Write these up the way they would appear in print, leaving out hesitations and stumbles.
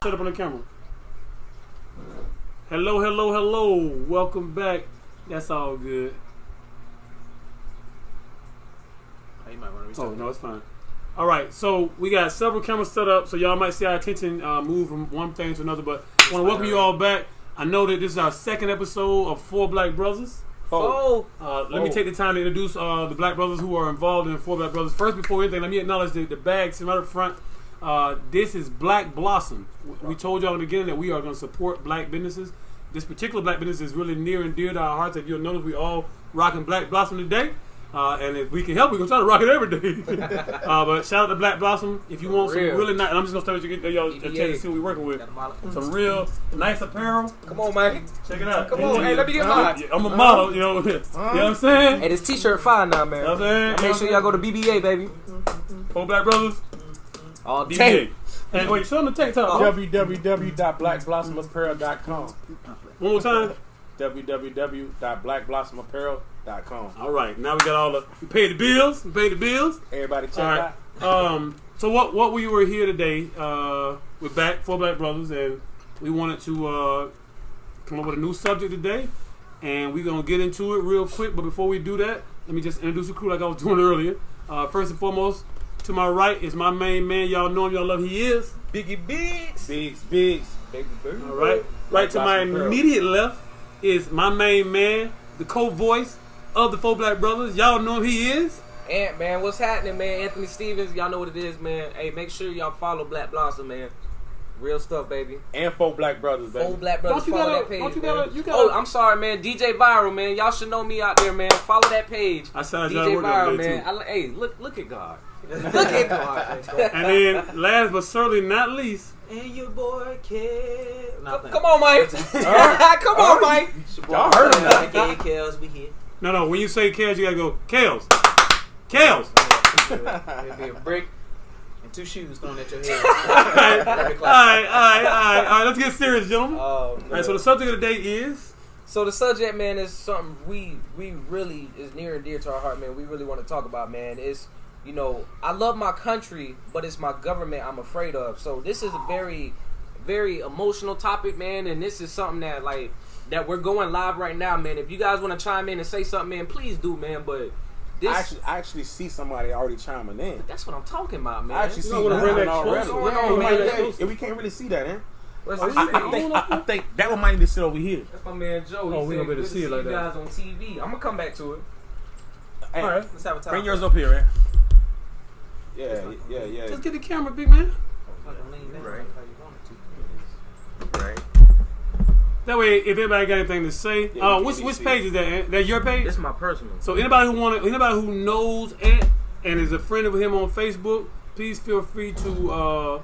Set up on the camera. Hello, hello, hello. Welcome back. That's all good. Oh, you might want to restart. Oh, no, it's fine. All right, so we got several cameras set up, so y'all might see our attention move from one thing to another, but I want to welcome you all back. I know that this is our second episode of Four Black Brothers. Let me take the time to introduce the Black Brothers who are involved in Four Black Brothers. First, before anything, let me acknowledge the bags right up front. This is Black Blossom. We told y'all in the beginning that we are going to support black businesses. This particular black business is really near and dear to our hearts. If you'll notice, we all rocking Black Blossom today. And if we can help, we're going to try to rock it every day. But shout out to Black Blossom. If you want some really nice, and I'm just going to start with you, get y'all a chance to see what we're working with. Some real nice apparel. Come on, man. Check it out. Come on, hey, let me get mine. I'm a model, you know what I'm saying? Hey, this t-shirt fine now, man. You know what I'm saying? Make sure y'all go to BBA, baby. Four Black Brothers. All BBA. day. And wait, show them the TikTok. www.blackblossomapparel.com. One more time. www.blackblossomapparel.com. All right, now we got all the we paid the bills. Everybody check out. So what we were here today, we're back, Four Black Brothers, and we wanted to come up with a new subject today, and we're gonna get into it real quick. But before we do that, let me just introduce the crew like I was doing earlier. First and foremost, to my right is my main man. Y'all know him, y'all love him. He is Biggie Biggs. Biggs. Baby Bird. All right. Right to my immediate left is my main man, the co-voice of the Four Black Brothers. Y'all know who he is. Ant, man, what's happening, man? Anthony Stevens, y'all know what it is, man. Hey, make sure y'all follow Black Blossom, man. Real stuff, baby. And Four Black Brothers, baby. Four Black Brothers, follow that page, you gotta, Oh, I'm sorry, man. DJ Viral, man. Y'all should know me out there, man. Follow that page. I saw DJ y'all Viral, working man. Hey, look at God. Look at God. And then, last but certainly not least, and your boy Kels. Come on, Mike. Come on, Mike. Y'all heard him now. Kels, we here. No. When you say Kels, you gotta go Kels. Kels. It'll be a brick and two shoes thrown at your head. All right. Let's get serious, gentlemen. All right. So the subject of the day is. So the subject, man, is something we really is near and dear to our heart, man. We really want to talk about, man. It's, you know, I love my country, but it's my government I'm afraid of. So this is a very, very emotional topic, man, and this is something that that we're going live right now, man. If you guys want to chime in and say something, man, please do, man. But this, I actually see somebody already chiming in. But that's what I'm talking about, man. I actually see that already. What's going on, man? And we can't really see that, eh? I think that one might need to sit over here. That's my man Joe. Oh, we gonna be able to see it like you that. guys on TV. I'm gonna come back to it. Hey, All right. Let's have a time. bring yours up here, eh? Yeah. Just get the camera, big man. Right. That way, if anybody got anything to say, Yeah, which page is that? Ant? That your page? This is my personal. So anybody who knows Ant and is a friend of him on Facebook, please feel free to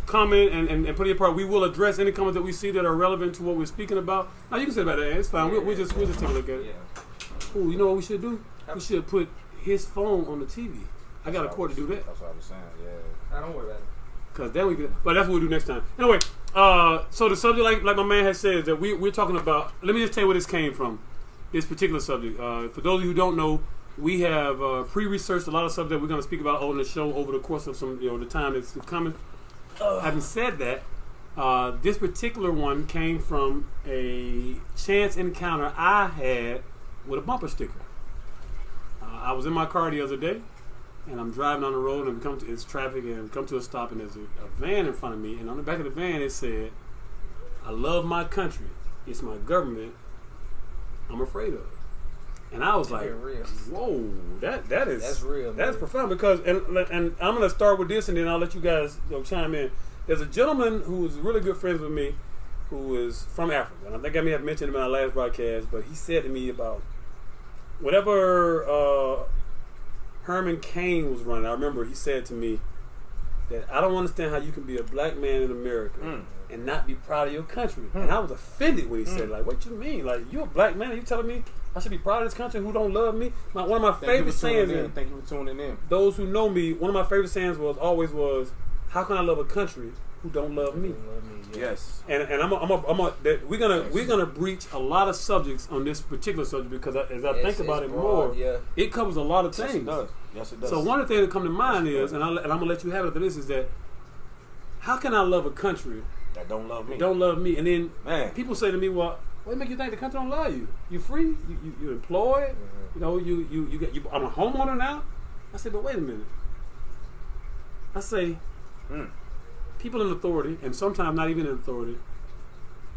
comment and put your part. We will address any comments that we see that are relevant to what we're speaking about. Now you can say about that. It's fine. We'll just take a look at it. Yeah. Ooh, you know what we should do? We should put his phone on the TV. I got a cord to do that. That's what I was saying. Yeah. I don't worry about it. Cause then we could, but that's what we'll do next time. Anyway, so the subject, like my man has said, is that we're talking about. Let me just tell you where this came from. This particular subject. For those of you who don't know, we have pre-researched a lot of stuff that we're going to speak about on the show over the course of the time that's coming. Having said that, this particular one came from a chance encounter I had with a bumper sticker. I was in my car the other day, and I'm driving on the road, and it's traffic, and we come to a stop, and there's a van in front of me, and on the back of the van it said, "I love my country. It's my government I'm afraid of." And I was like, "Whoa, that's real. That's man. profound." Because and I'm gonna start with this, and then I'll let you guys chime in. There's a gentleman who is really good friends with me, who is from Africa, and I think I may have mentioned him in our last broadcast, but he said to me about whatever Herman Cain was running. I remember he said to me that I don't understand how you can be a black man in America and not be proud of your country. And I was offended when he said, like, what you mean? Like, you a black man and you telling me I should be proud of this country who don't love me? One of my favorite sayings is, thank you for tuning in. Those who know me, one of my favorite sayings was, how can I love a country who don't love me? Yes. And we're gonna breach a lot of subjects on this particular subject because as I think about it broad, more, it covers a lot of things. Yes, it does. So one of the things that come to mind is, and I'm gonna let you have it after this, is that how can I love a country That don't love me. that don't love me? And then Man. people say to me, well, what make you think the country don't love you? You free? You employed? You know, I'm a homeowner now? I say, but wait a minute. I say, people in authority, and sometimes not even in authority,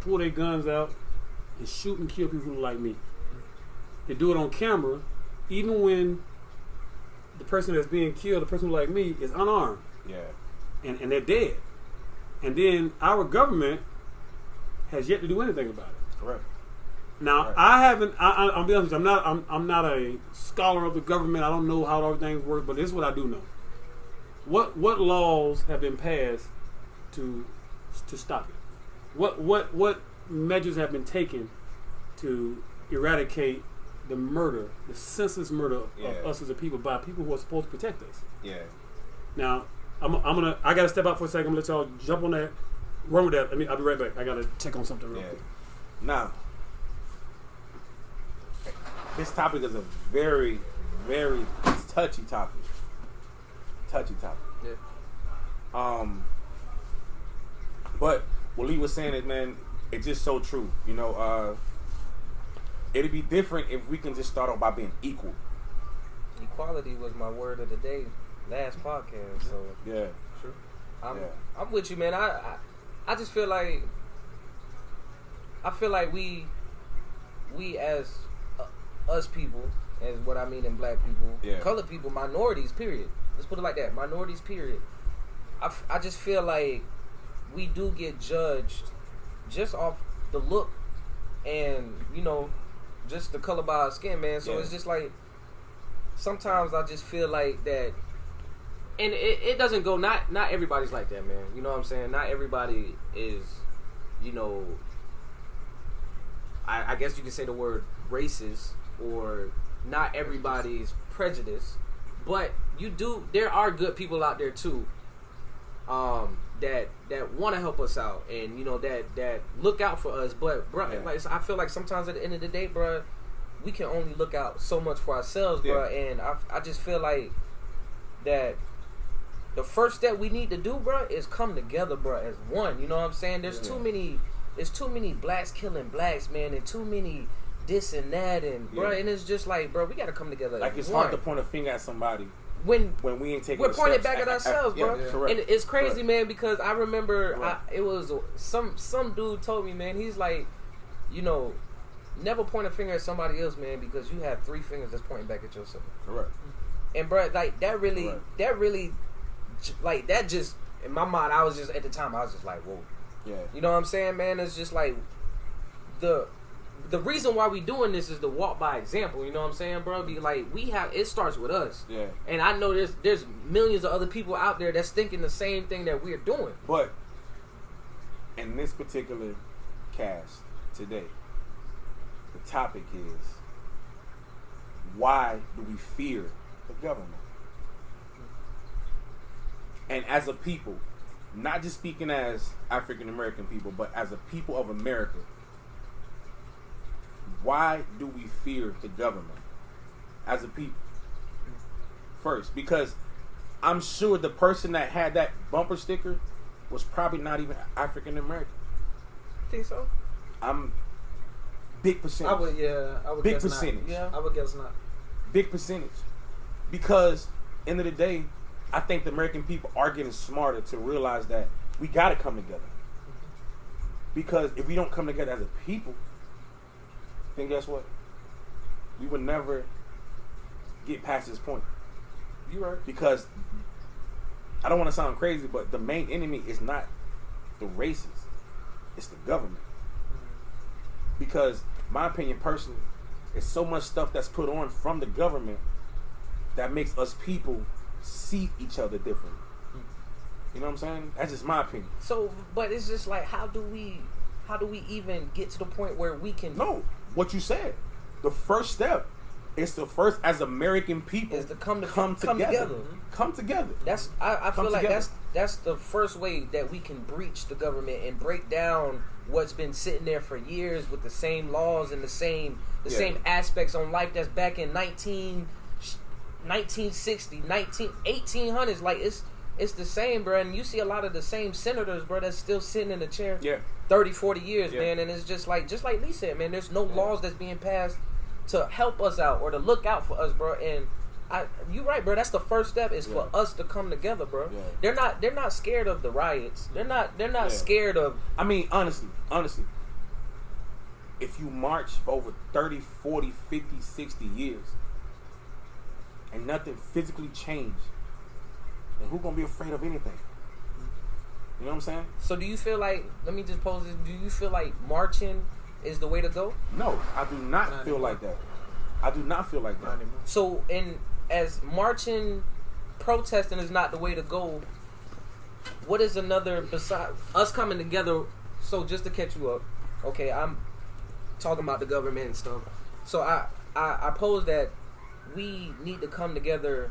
pull their guns out and shoot and kill people who like me. They do it on camera, even when the person that's being killed, the person who like me, is unarmed. Yeah. And they're dead. And then our government has yet to do anything about it. Correct. Now, Right. I haven't. I'll be honest with you, I'm not a scholar of the government. I don't know how all things work, but this is what I do know. What laws have been passed to stop it? What measures have been taken to eradicate the murder, the senseless murder of us as a people by people who are supposed to protect us? Yeah. Now, I gotta step out for a second. I'm gonna let y'all jump on that. Run with that. I'll be right back. I gotta check on something real quick. Now, this topic is a very, very touchy topic. Yeah. But what Lee was saying is, man, it's just so true. You know, it'd be different if we can just start off by being equal. Equality was my word of the day last podcast. So Yeah. sure. I'm Yeah. with you, man. I just feel like we as us people, as what I mean in black people, Yeah. colored people, minorities, period. Let's put it like that, minorities, period. I just feel like we do get judged just off the look and, you know, just the color by our skin, man. So Yeah. it's just like, sometimes I just feel like that, and it doesn't go, not everybody's like that, man. You know what I'm saying? Not everybody is, you know, I guess you could say the word racist, or not everybody's prejudiced, but there are good people out there too, that want to help us out, and you know, that look out for us. But bro, like, I feel like sometimes at the end of the day, bro, we can only look out so much for ourselves, bro. And I just feel like that the first step we need to do, bro, is come together, bro, as one. You know what I'm saying? There's too many blacks killing blacks, man, and too many this and that, and bro, and it's just like, bro, we gotta come together. Like, it's hard to point a finger at somebody when we ain't taking. We're pointing steps back at ourselves, bro. Yeah, correct. And it's crazy, Correct. man, because I remember Correct. it was some dude told me, man, he's like, you know, never point a finger at somebody else, man, because you have 3 fingers that's pointing back at yourself. Correct. And bro, like that really, Correct. like that just in my mind, I was just at the time, I was just like, whoa. Yeah. You know what I'm saying, man? It's just like the reason why we doing this is to walk by example. You know what I'm saying, bro? Be like, it starts with us. Yeah. And I know there's millions of other people out there that's thinking the same thing that we're doing. But in this particular cast today, the topic is, why do we fear the government? And as a people, not just speaking as African American people, but as a people of America, why do we fear the government as a people? First, because I'm sure the person that had that bumper sticker was probably not even African American. Think so? I'm big percentage. I would Big guess percentage. Not. Yeah, I would guess not. Big percentage. Because end of the day, I think the American people are getting smarter to realize that we gotta come together. Because if we don't come together as a people, then guess what? We would never get past this point. You right. Because I don't want to sound crazy, but the main enemy is not the races, it's the government. Because my opinion personally, it's so much stuff that's put on from the government that makes us people see each other differently. You know what I'm saying? That's just my opinion. So, but it's just like, how do we even get to the point where we can? No, what you said. The first step is to first, as American people, Is to come together. Come together. That's I feel Come like together. that's the first way that we can breach the government and break down what's been sitting there for years with the same laws and the same aspects on life that's back in 1800s. Like, it's the same, bro. And you see a lot of the same senators, bro, that's still sitting in the chair Yeah. 30, 40 years, Yeah. man. And it's just like Lee said, man, there's no laws that's being passed to help us out or to look out for us, bro. And you right, bro. That's the first step is for us to come together, bro. Yeah. They're not scared of the riots. They're not Yeah. scared of. I mean, honestly, if you march for over 30, 40, 50, 60 years and nothing physically changed, then who gonna be afraid of anything? You know what I'm saying? So do you feel like? Let me just pose this. Do you feel like marching is the way to go? No, I do not feel anymore. like that. I do not feel like that. Not anymore. So as marching, protesting is not the way to go. What is another besides us coming together? So just to catch you up, okay, I'm talking about the government and stuff. So I pose that we need to come together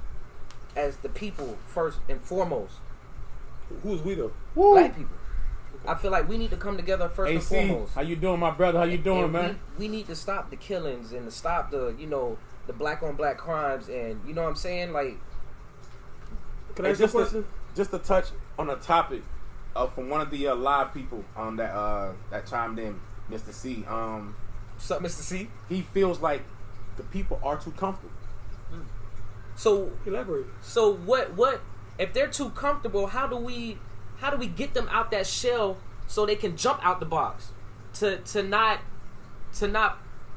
as the people first and foremost. Who's we though? Black people. I feel like we need to come together first and AC, foremost. how you doing, my brother? How you doing, And man? we need to stop the killings and to stop the the black on black crimes, and you know what I'm saying, like. Can I ask Hey, you a question? just to touch on a topic from one of the live people that chimed in, Mr. C. What's up, Mr. C? He feels like the people are too comfortable. So Elaborate. So what if they're too comfortable, how do we get them out that shell so they can jump out the box? To not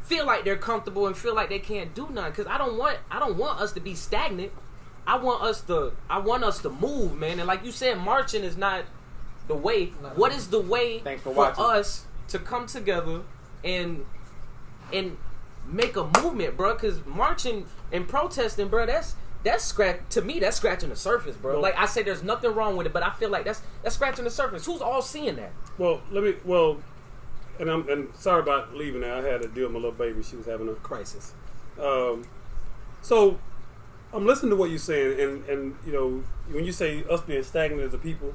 feel like they're comfortable and feel like they can't do nothing, cuz I don't want us to be stagnant. I want us to move, man. And like you said, marching is not the way. What is the way Thanks for for watching. us to come together and make a movement, bro? Cuz marching and protesting, bro, that's scratching the surface, bro. Well, like I say, there's nothing wrong with it, but I feel like that's scratching the surface. Who's all seeing that? And sorry about leaving there. I had to deal with my little baby. She was having a crisis. So I'm listening to what you're saying, and you know, when you say us being stagnant as a people,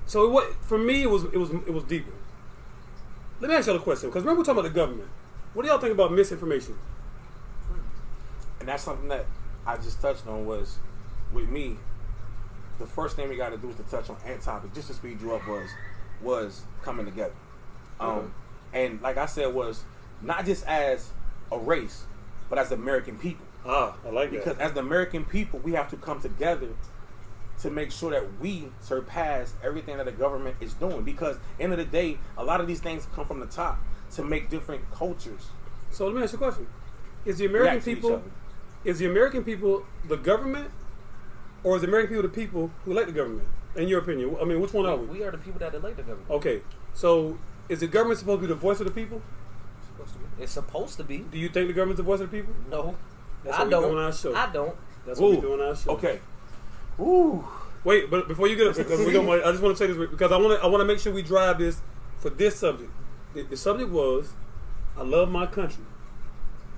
so for me it was deeper. Let me ask y'all a question, because remember we're talking about the government. What do y'all think about misinformation? And that's something that I just touched on was, with me, the first thing we got to do is to touch on Ant topic, just to speed you up, was coming together. And like I said, was not just as a race, but as American people. I like that. Because as the American people, we have to come together to make sure that we surpass everything that the government is doing. Because end of the day, a lot of these things come from the top to make different cultures. So let me ask you a question: Is the American react to each people, other. is the American people the government, or is the American people the people who elect the government? In your opinion, I mean, which one are we? We are the people that elect the government. Okay, so is the government supposed to be the voice of the people? It's supposed to be. Do you think the government's the voice of the people? No, That's I what we don't. do on our show. I don't. That's what we Ooh, do on our show. Okay. Ooh. Wait, but before you get up, because I just want to say this because I want to make sure we drive this for this subject. The subject was, I love my country.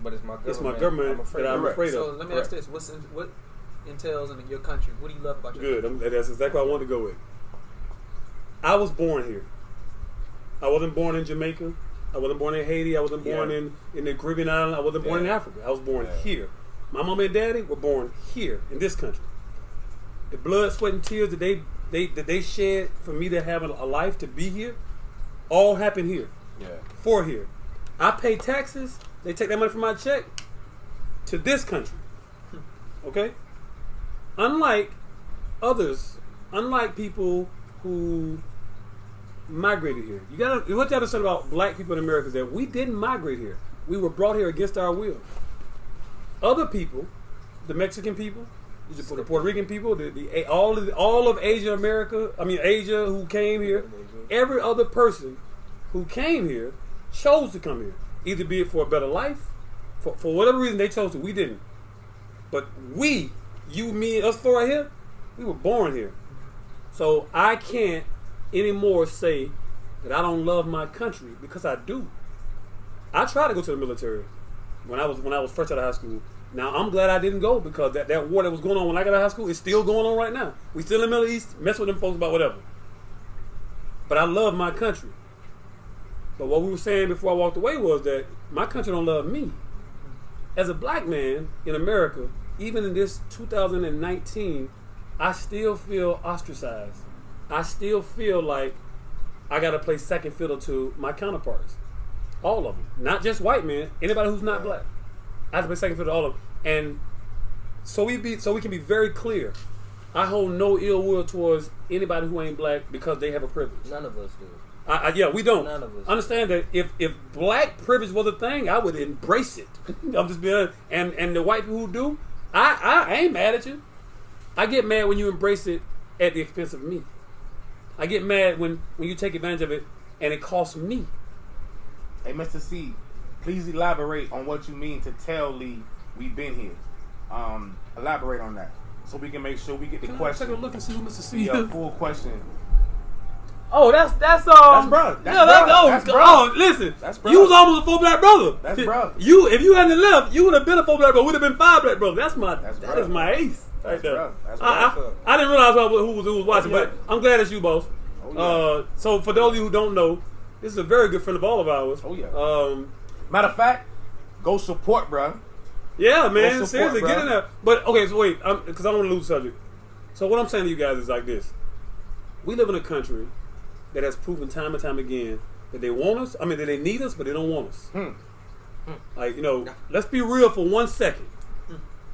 But it's my government. It's my government that I'm afraid So of. let me ask this: what entails in your country? What do you love about your country? Good. That's exactly what I wanted to go with. I was born here. I wasn't born in Jamaica. I wasn't born in Haiti. I wasn't born in the Caribbean island. I wasn't born in Africa. I was born here. My mom and daddy were born here in this country. The blood, sweat, and tears that they shed for me to have a life to be here, all happened here. Yeah. For here. I pay taxes. They take that money from my check to this country. Okay? Unlike others, unlike people who migrated here. What you have to understand about black people in America is that we didn't migrate here. We were brought here against our will. Other people, the Mexican people, the Puerto Rican people, all of Asia, Asia who came here, every other person who came here chose to come here. Either be it for a better life, for whatever reason they chose to. We didn't. But we, you, me, us four right here, we were born here. So I can't anymore say that I don't love my country, because I do. I tried to go to the military when I was fresh out of high school. Now I'm glad I didn't go, because that war that was going on when I got out of high school is still going on right now. We still in the Middle East, mess with them folks about whatever. But I love my country. But what we were saying before I walked away was that my country don't love me. As a black man in America, even in this 2019, I still feel ostracized. I still feel like I got to play second fiddle to my counterparts. All of them. Not just white men. Anybody who's not black. I have to play second fiddle to all of them. And so we can be very clear. I hold no ill will towards anybody who ain't black because they have a privilege. None of us do. Yeah, we don't. None of us. Understand that if black privilege was a thing, I would embrace it. I'm just being honest. And the white people who do, I ain't mad at you. I get mad when you embrace it at the expense of me. I get mad when you take advantage of it and it costs me. Hey, Mr. C, please elaborate on what you mean to tell Lee we've been here. Elaborate on that so we can make sure we get the question. Take a look and see who Mr. C The is. full question. Oh, that's That's bruh. That's bruh. Oh, listen. That's bruh. You was almost a full black brother. That's bruh. If you hadn't left, you would have been a full black brother. Would have been 5 black brothers. That bruh. is my ace right That's there. bruh. That's I didn't realize who was watching, Oh, yeah. but I'm glad it's you, boss. Oh, yeah. So for those of you who don't know, this is a very good friend of all of ours. Oh, yeah. Matter of fact, go support, bruh. Yeah, man. Go support, Seriously, bro. get in there. But okay, so wait, because I don't want to lose the subject. So what I'm saying to you guys is like this: we live in a country that has proven time and time again that they want us. I mean, that they need us, but they don't want us. Like, let's be real for 1 second.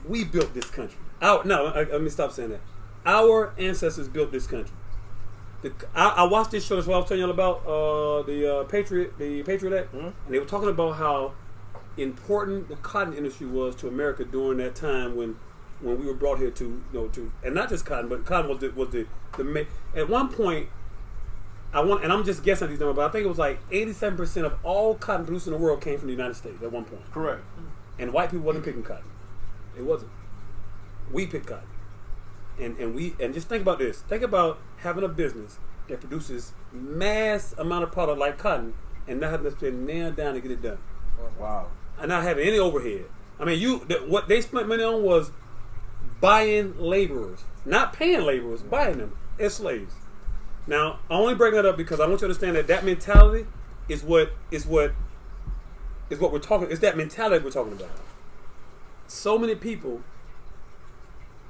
We built this country. Let me stop saying that. Our ancestors built this country. I watched this show. That's what I was telling y'all about the Patriot Act, and they were talking about how important the cotton industry was to America during that time when we were brought here to and not just cotton, but cotton was the at one point. And I'm just guessing at these numbers, but I think it was like 87% of all cotton produced in the world came from the United States at one point. Correct. And white people wasn't picking cotton. It wasn't. We picked cotton. And just think about this. Think about having a business that produces mass amount of product like cotton and not having to spend nail down to get it done. Wow. And not having any overhead. I mean, what they spent money on was buying laborers, not paying laborers, buying them as slaves. Now, I only bring that up because I want you to understand that mentality is what we're talking. It's that mentality we're talking about. So many people.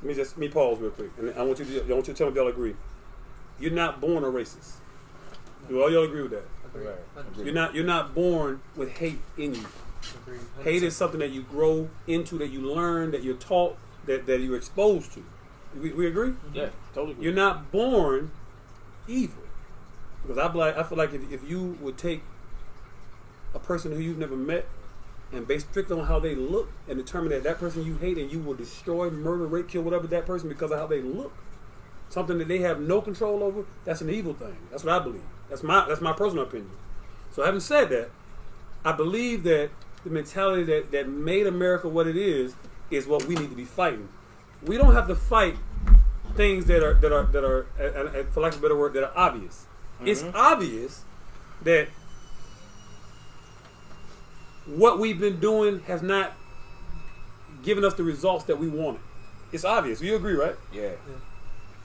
Let me pause real quick, and I want you to tell me if y'all agree. You're not born a racist. Do all y'all agree with that? Right. You're not born with hate in you. Agreed. Hate is something that you grow into, that you learn, that you're taught, that you're exposed to. We agree? Yeah, totally. You're not born evil. Because I feel like if you would take a person who you've never met and based strictly on how they look and determine that person you hate and you will destroy, murder, rape, kill, whatever that person because of how they look, something that they have no control over, that's an evil thing. That's what I believe. That's my personal opinion. So having said that, I believe that the mentality that made America what it is what we need to be fighting. We don't have to fight things that are for lack of a better word, that are obvious. Mm-hmm. It's obvious that what we've been doing has not given us the results that we wanted. It's obvious. You agree, right? Yeah.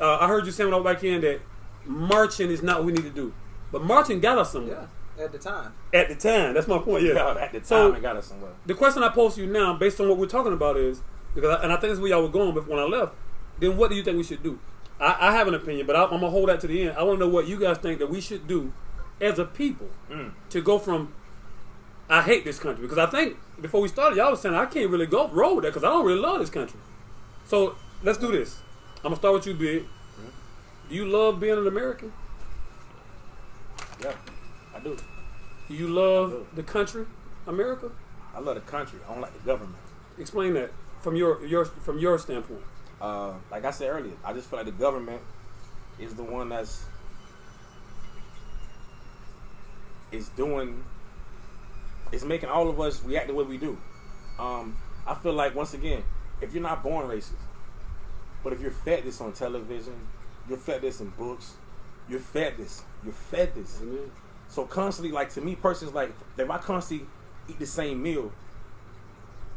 I heard you saying when I was back in that marching is not what we need to do. But marching got us somewhere. Yeah, at the time. At the time. That's my point, yeah. At the time, it got us somewhere. The question I pose to you now, based on what we're talking about is, I think this is where y'all were going when I left, then what do you think we should do? I have an opinion, but I'm going to hold that to the end. I want to know what you guys think that we should do as a people to go from, I hate this country. Because I think, before we started, y'all was saying, I can't really roll with that because I don't really love this country. So, let's do this. I'm going to start with you, Big. Do you love being an American? Yeah, I do. Do you love the country, America? I love the country. I don't like the government. Explain that from your standpoint. Like I said earlier, I just feel like the government is the one is making all of us react the way we do. I feel like, once again, if you're not born racist, but if you're fed this on television, you're fed this in books, you're fed this. Amen. So constantly, like, to me personally, like, if I constantly eat the same meal,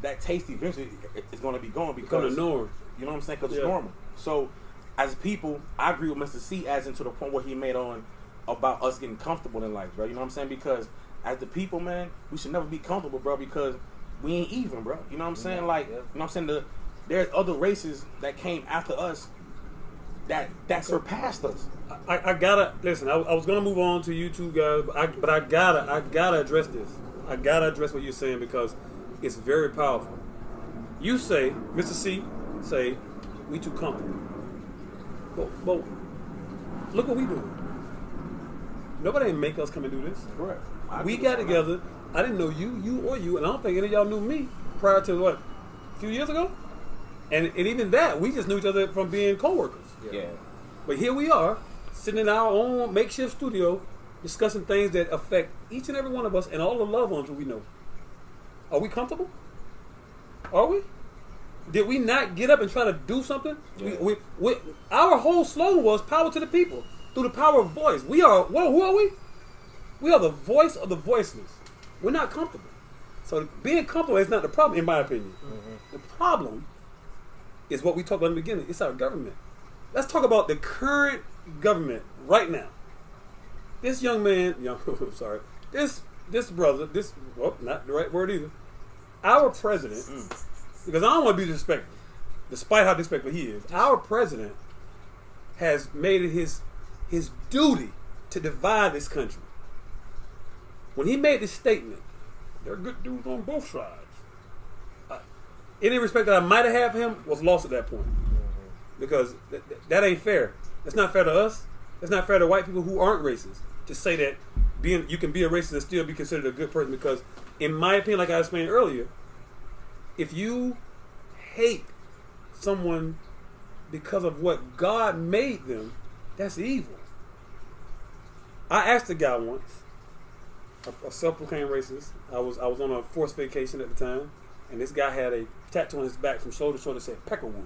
that taste eventually is going to be gone because, the norm. You know what I'm saying? Because it's normal. So, as people, I agree with Mr. C as into the point where he made on about us getting comfortable in life, bro. You know what I'm saying? Because as the people, man, we should never be comfortable, bro, because we ain't even, bro. You know what I'm saying? Like, you know what I'm saying? There's other races that came after us that surpassed us. I gotta listen. I was gonna move on to you two guys, but I gotta address this. I gotta address what you're saying because it's very powerful. You say, Mr. C, say we too comfortable, but look what we doing. Nobody ain't make us come and do this. Correct. We got together. I didn't know you or you, and I don't think any of y'all knew me prior to what, a few years ago. And even that, we just knew each other from being coworkers. Yeah. But here we are, sitting in our own makeshift studio, discussing things that affect each and every one of us and all the loved ones that we know. Are we comfortable? Are we? Did we not get up and try to do something? Yeah. We, our whole slogan was power to the people through the power of voice. We are, well, who are we? We are the voice of the voiceless. We're not comfortable. So being comfortable is not the problem, in my opinion. Mm-hmm. The problem is what we talked about in the beginning. It's our government. Let's talk about the current government right now. This young man, sorry, this brother, not the right word either. Our president, because I don't want to be disrespectful, despite how disrespectful he is. Our president has made it his duty to divide this country. When he made this statement, there are good dudes on both sides. Any respect that I might have had for him was lost at that point. Because that ain't fair. That's not fair to us. That's not fair to white people who aren't racist. To say that you can be a racist and still be considered a good person. Because in my opinion, like I explained earlier, if you hate someone because of what God made them, that's evil. I asked a guy once, a self-proclaimed racist. I was on a forced vacation at the time, and this guy had a tattoo on his back from shoulder to shoulder that said Peckerwood.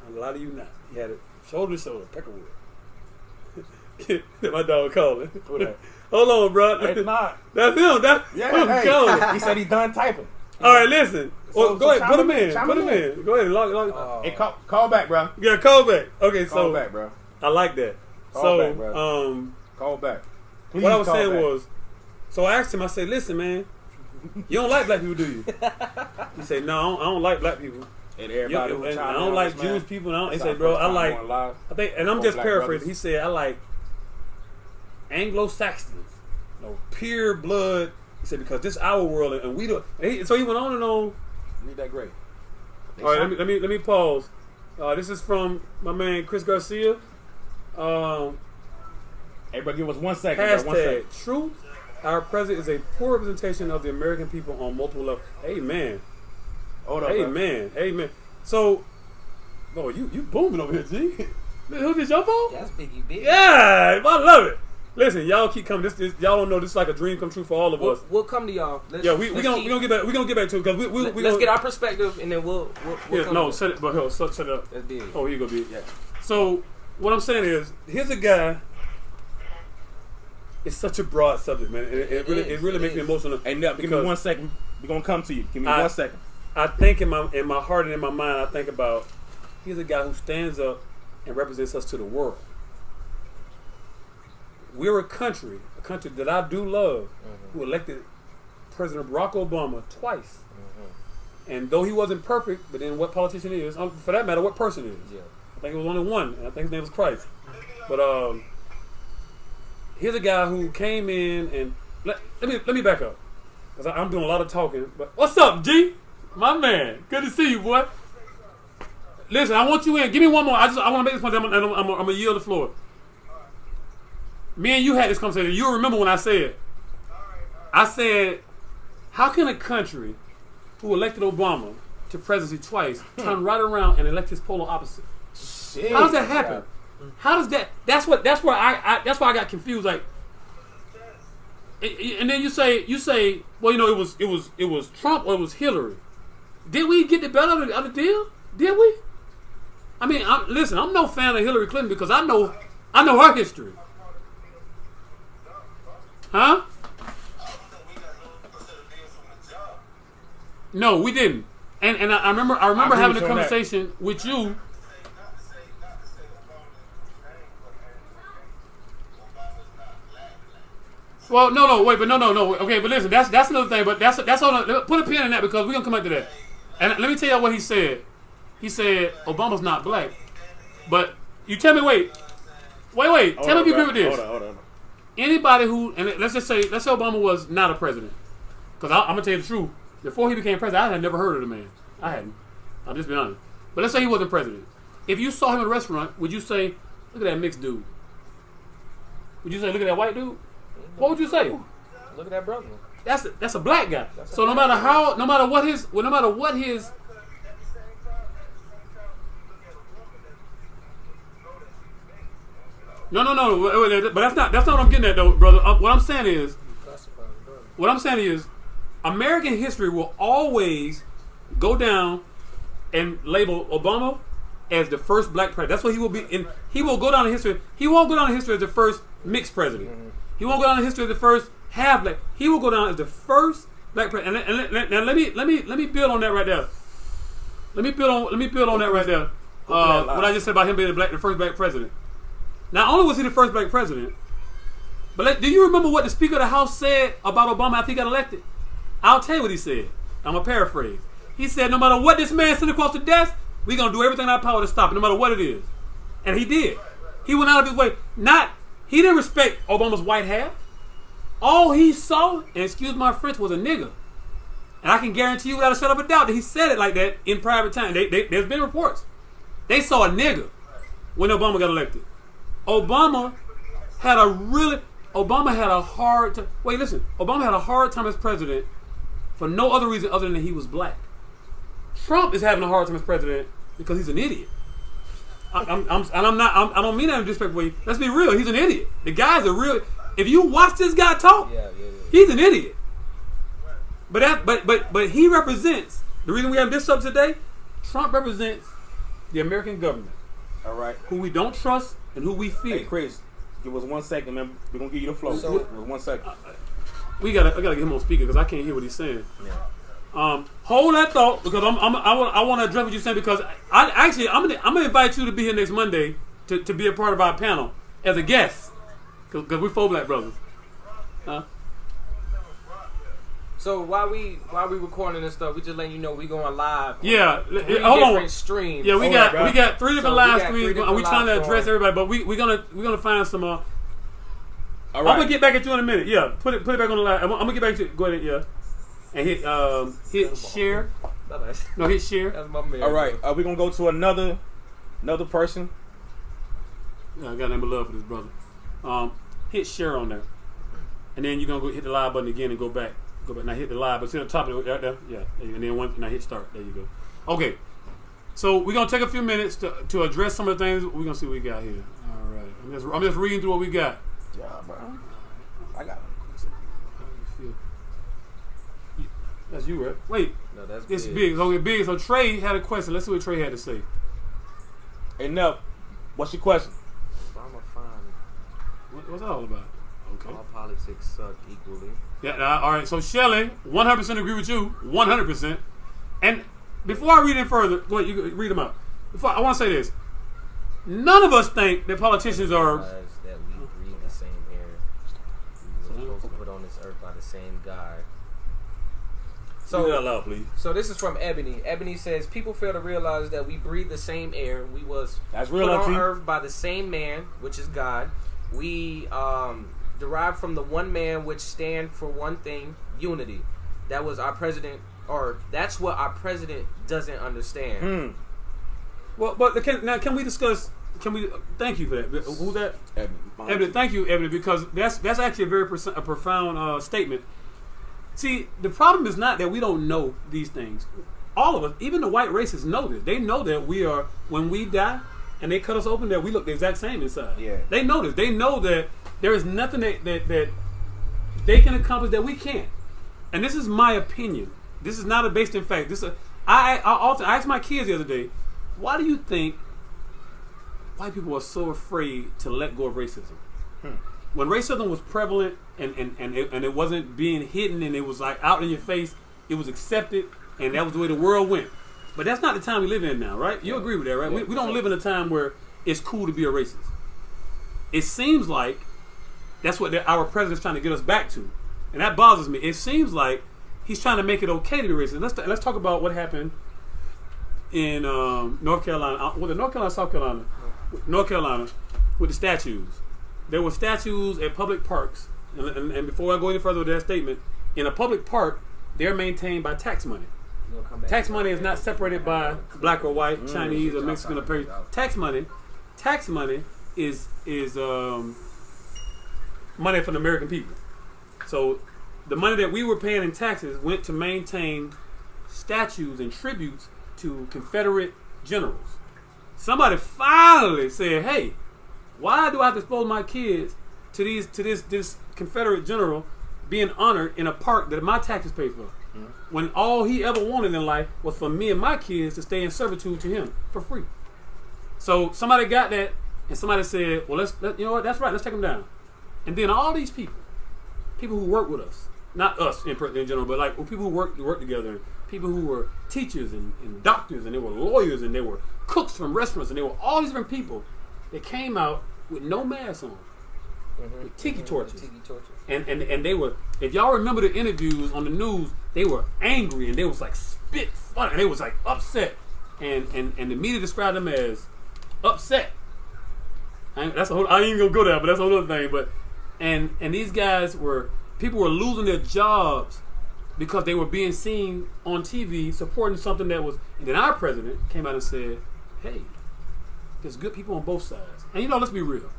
And a lot of you not. He had it shoulder to shoulder, Peckerwood. My dog calling. Who that? Hold on, bro. It's not. That's him. That's him calling. He said he done typing. All right, listen. So Go ahead. chime Put him him in. in, Put chime him him in. Go ahead. Log. Hey, call back, bro. Yeah, call back. Okay, Call so back, bro. I like that. Call back, bro. Call back. Please What I was call saying back. was, so I asked him. I said, "Listen, man, you don't like black people, do you?" He said, "No, I don't like black people. And everybody And was I don't like Jewish people." And he That's said, our "Bro, first I time like." going live. I think, and I'm For just black paraphrasing. brothers. He said, "I like Anglo-Saxons, pure blood." He said because this our world, and we don't. And so he went on and on. Read that great. All right, let me pause. This is from my man Chris Garcia. Everybody give us 1 second, bro. 1 second. Hashtag truth. Our president is a poor representation of the American people on multiple levels. Amen. Hold up, bro. Amen. Amen. So, oh, you booming over here, G. Who's this, your phone? That's Biggie Big. Yeah, I love it. Listen, y'all keep coming. This y'all don't know. This is like a dream come true for all of us. We'll come to y'all. Let's, Yeah, we let's gonna get back. We gonna get back to it because we let's gonna get our perspective and then we'll Yeah, come no, to it. set it. But hell, set it up. That's big. Oh, here you go, B. Yeah. So what I'm saying is, here's a guy. It's such a broad subject, man. It really makes me emotional. Hey, Nep, give me because 1 second. We're going to come to you. Give me 1 second. I think in my heart and in my mind, I think about he's a guy who stands up and represents us to the world. We're a country that I do love, who elected President Barack Obama twice. And though he wasn't perfect, but then what politician is, for that matter, what person is. Yeah. I think it was only one, and I think his name was Christ. But here's a guy who came in and let me back up, because I'm doing a lot of talking. But what's up, G? My man, good to see you, boy. Listen, I want you in. Give me one more. I want to make this point. I'm gonna yield the floor. Me and you had this conversation. You'll remember when I said, how can a country who elected Obama to presidency twice turn right around and elect his polar opposite? Shit. How does that happen? How does that? That's why I got confused. Like, and then you say, well, it was Trump or it was Hillary. Did we get the better of the deal? Did we? I mean, I'm no fan of Hillary Clinton because I know her history. Huh? No, we didn't. And I remember having a conversation with you. Well, no, wait, but no. Okay, but listen, that's another thing. But that's on. Put a pin in that because we're gonna come back to that. And let me tell you what he said. He said Obama's not black, but You tell me. Wait. Tell me if you agree with this. Hold on. Anybody who, and let's say Obama was not a president, because I'm gonna tell you the truth. Before he became president, I had never heard of the man. I hadn't. I'll just be honest. But let's say he wasn't president. If you saw him at a restaurant, would you say, "Look at that mixed dude"? Would you say, "Look at that white dude"? What would you say? Look at that brother. That's a black guy. That's a So no black matter guy. how, no matter what his. No. But that's not what I'm getting at, though, brother. What I'm saying is, American history will always go down and label Obama as the first black president. That's what he will be. And he will go down in history. He won't go down in history as the first mixed president. He won't go down in history as the first half black. He will go down as the first black president. And let me build on that right there. Let me build on that right there. What I just said about him being the first black president. Not only was he the first black president, but do you remember what the Speaker of the House said about Obama after he got elected? I'll tell you what he said. I'm going to paraphrase. He said, no matter what this man sent across the desk, we're going to do everything in our power to stop it, no matter what it is. And he did. He went out of his way. He didn't respect Obama's white hat. All he saw, and excuse my French, was a nigger. And I can guarantee you without a shadow of a doubt that he said it like that in private time. There's been reports. They saw a nigger when Obama got elected. Obama had a hard time. Wait, listen. Obama had a hard time as president for no other reason other than he was black. Trump is having a hard time as president because he's an idiot. I don't mean that in a disrespectful way. Let's be real. He's an idiot. The guy's a real. If you watch this guy talk, he's an idiot. But he represents the reason we have this up today. Trump represents the American government. All right. Who we don't trust and who we fear. Hey, Chris, give us 1 second, man. We're gonna give you the flow. So- Give us 1 second. I gotta get him on speaker because I can't hear what he's saying. Yeah. Hold that thought because I want to address what you're saying because I'm gonna invite you to be here next Monday to be a part of our panel as a guest because we're 4 black brothers. So while we recording this stuff, we just letting you know we going live. Yeah, Three hold on. different streams. Yeah, we got 3 different So we live got streams, 3 and different we trying to live address streams. everybody. But we're gonna find some. All I'm right. gonna get back at you in a minute. Yeah, put it back on the live. I'm gonna get back to go ahead. Yeah, and hit share. No, hit share. That's my man. All right. We're gonna go to another person. Yeah, I got nothing but love for this brother. Hit share on there, and then you're gonna go hit the live button again and go back. Now hit the live, but see on the top of it right there. Yeah, and then now hit start. There you go. Okay, so we're gonna take a few minutes to address some of the things. We're gonna see what we got here. All right, I'm just reading through what we got. Yeah, bro. I got it. How do you feel? That's you, right? Wait, No, that's it's big. big. It's gonna get big. So Trey had a question. Let's see what Trey had to say. Hey, Nell, what's your question? Obama fine. What's that all about? Okay. All politics suck equally. Yeah. All right. So Shelley, 100% agree with you. 100%. And before I read it further, go ahead. You read them out. Before I want to say this. None of us think that politicians are. Realize that we breathe the same air. We were supposed to put on this earth by the same God. Read that loud, please. So this is from Ebony. Ebony says people fail to realize that we breathe the same air. We was That's real, put on Auntie. earth by the same man, which is God. We derived from the one man, which stand for one thing, unity. That was our president, or that's what our president doesn't understand. Well, but can we discuss? Can we? Thank you for that. Who's that? Ebony, thank you, Ebony, because that's actually a very profound statement. See, the problem is not that we don't know these things. All of us, even the white racists, know this. They know that we are, when we die and they cut us open, that we look the exact same inside. Yeah. They know this. They know that there is nothing that they can accomplish that we can't. And this is my opinion. This is not based in fact. I often ask my kids the other day, why do you think white people are so afraid to let go of racism? When racism was prevalent and it wasn't being hidden and it was like out in your face, it was accepted and that was the way the world went. But that's not the time we live in now, right? You agree with that, right? We don't live in a time where it's cool to be a racist. It seems like that's what our president's trying to get us back to. And that bothers me. It seems like he's trying to make it okay to be racist. Let's talk about what happened in North Carolina. Was it North Carolina or South Carolina? North Carolina, with the statues. There were statues at public parks, and before I go any further with that statement, in a public park, they're maintained by tax money. Tax money is not separated by black or white, Chinese or Mexican or Persian. Tax money is money from the American people. So the money that we were paying in taxes went to maintain statues and tributes to Confederate generals. Somebody finally said, "Hey, why do I have to expose my kids to this Confederate general being honored in a park that my taxes pay for? When all he ever wanted in life was for me and my kids to stay in servitude to him for free." So somebody got that, and somebody said, "Well, you know what? That's right. Let's take him down." And then all these people who work with us, not us in general, but like people who work together, and people who were teachers and doctors, and they were lawyers, and they were cooks from restaurants, and they were all these different people that came out with no masks on, with tiki torches. And they were, if y'all remember the interviews on the news, they were angry and they was like spit fun and they was like upset. And the media described them as upset. I ain't even gonna go there, but that's a whole other thing. But and these guys people were losing their jobs because they were being seen on TV supporting something that was, and then our president came out and said, "Hey, there's good people on both sides." And let's be real.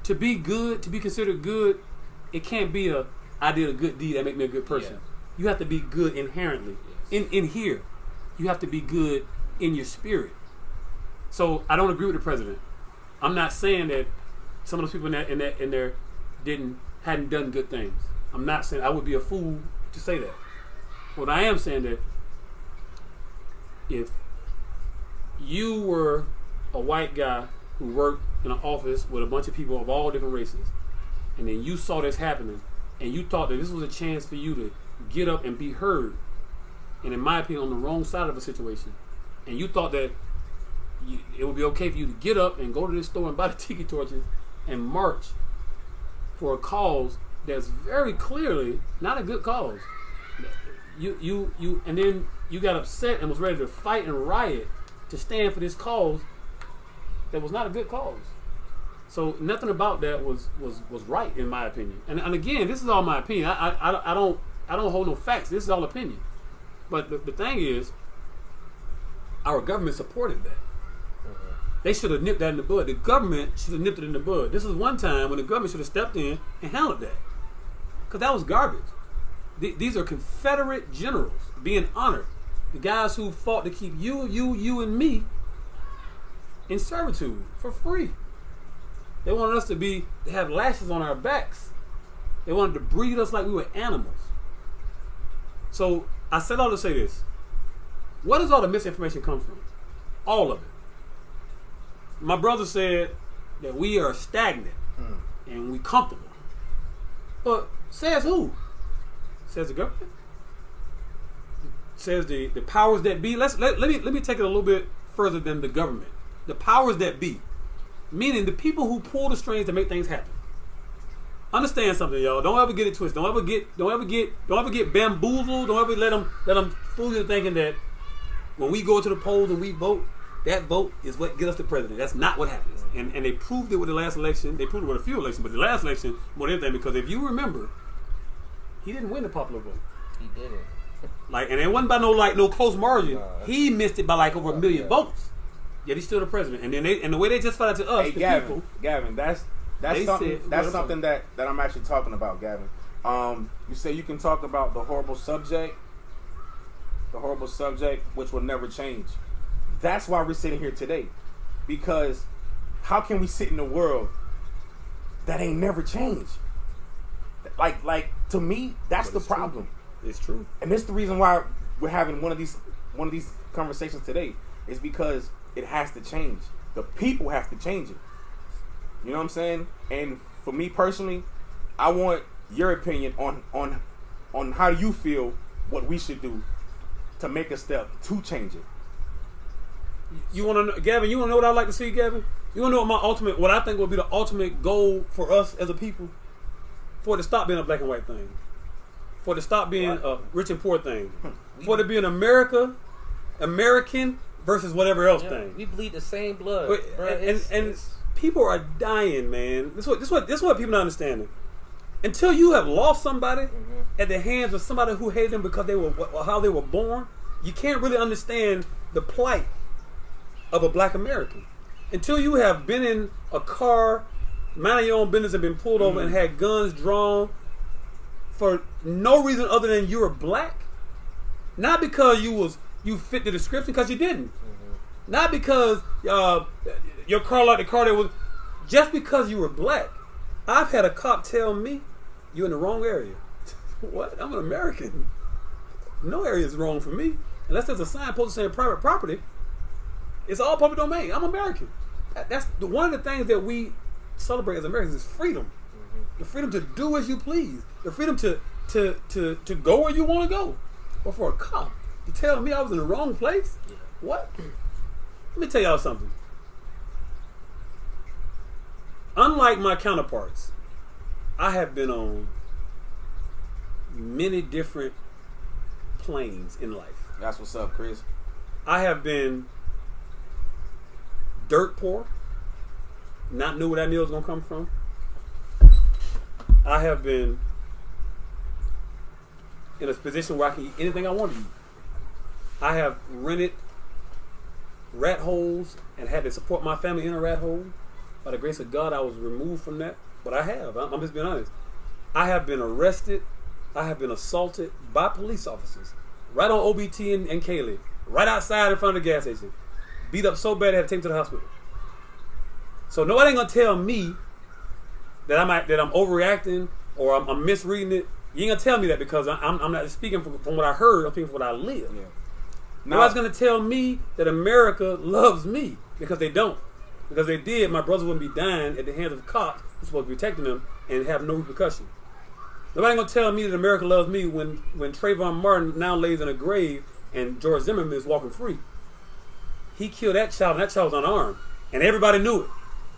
To be good, to be considered good, it can't be I did a good deed that make me a good person. Yeah. You have to be good inherently. Yes. In here, you have to be good in your spirit. So I don't agree with the president. I'm not saying that some of those people in there hadn't done good things. I'm not saying, I would be a fool to say that. What I am saying that if you were a white guy who worked in an office with a bunch of people of all different races, and then you saw this happening, and you thought that this was a chance for you to get up and be heard, and in my opinion, on the wrong side of a situation, and you thought that it would be okay for you to get up and go to this store and buy the tiki torches and march for a cause that's very clearly not a good cause. And then you got upset and was ready to fight and riot to stand for this cause that was not a good cause. So nothing about that was right in my opinion. And again, this is all my opinion. I don't hold no facts. This is all opinion. But the thing is, our government supported that. They should have nipped that in the bud. The government should have nipped it in the bud. This is one time when the government should have stepped in and handled that. Because that was garbage. These are Confederate generals being honored. The guys who fought to keep you and me in servitude for free. They wanted us to have lashes on our backs. They wanted to breed us like we were animals. So I said all to say this. Where does all the misinformation come from? All of it. My brother said that we are stagnant and we comfortable. But says who? Says the government? Says the powers that be. Let me take it a little bit further than the government. The powers that be. Meaning the people who pull the strings to make things happen. Understand something, y'all. Don't ever get it twisted. Don't ever get bamboozled. Don't ever let them fool you thinking that when we go to the polls and we vote, that vote is what gets us the president. That's not what happens. And they proved it with the last election. They proved it with a few elections, but the last election more than anything, because if you remember, he didn't win the popular vote. He didn't. And it wasn't by no close margin. He missed it by over 1 million votes. Yet he's still the president. And the way they just found out to us, Gavin, that's something that I'm actually talking about, Gavin. You say you can talk about the horrible subject, which will never change. That's why we're sitting here today. Because how can we sit in a world that ain't never changed? Like to me, that's the problem. It's true. And that's the reason why we're having one of these conversations today. Is because it has to change. The people have to change it. You know what I'm saying? And for me personally, I want your opinion on how you feel what we should do to make a step to change it. You want to know, Gavin? You want to know what I'd like to see, Gavin? You want to know what I think would be the ultimate goal for us as a people? For it to stop being a black and white thing. For it to stop being a rich and poor thing. For it to be an American versus whatever else Yeah, thing. we bleed the same blood, But- bro. and people are dying, man. This is what people not understanding. Until you have lost somebody at the hands of somebody who hated them because they were how they were born, you can't really understand the plight of a black American. Until you have been in a car, minding your own business, and been pulled over and had guns drawn for no reason other than you were black, not because you fit the description, because you didn't. Not because your car like the car that was, just because you were black. I've had a cop tell me, "You're in the wrong area." What? I'm an American. No area is wrong for me. Unless there's a sign posted saying private property. It's all public domain. I'm American. That's one of the things that we celebrate as Americans is freedom. The freedom to do as you please. The freedom to go where you want to go. But for a cop to tell me I was in the wrong place? What? Let me tell y'all something. Unlike my counterparts, I have been on many different planes in life. That's what's up, Chris. I have been dirt poor, not knew where that meal was gonna come from. I have been in a position where I can eat anything I want to eat. I have rented rat holes and had to support my family in a rat hole. By the grace of God, I was removed from that. But I have. I'm just being honest. I have been arrested. I have been assaulted by police officers right on OBT and Kaylee, right outside in front of the gas station. Beat up so bad I had to take him to the hospital. So nobody ain't gonna tell me that I'm overreacting or I'm misreading it. You ain't gonna tell me that because I'm not speaking from what I heard. I'm speaking from what I live. Yeah. Nobody's gonna tell me that America loves me because they don't. Because they did, my brothers wouldn't be dying at the hands of cops who's supposed to be protecting them and have no repercussion. Nobody gonna tell me that America loves me when Trayvon Martin now lays in a grave and George Zimmerman is walking free. He killed that child and that child was unarmed. And everybody knew it.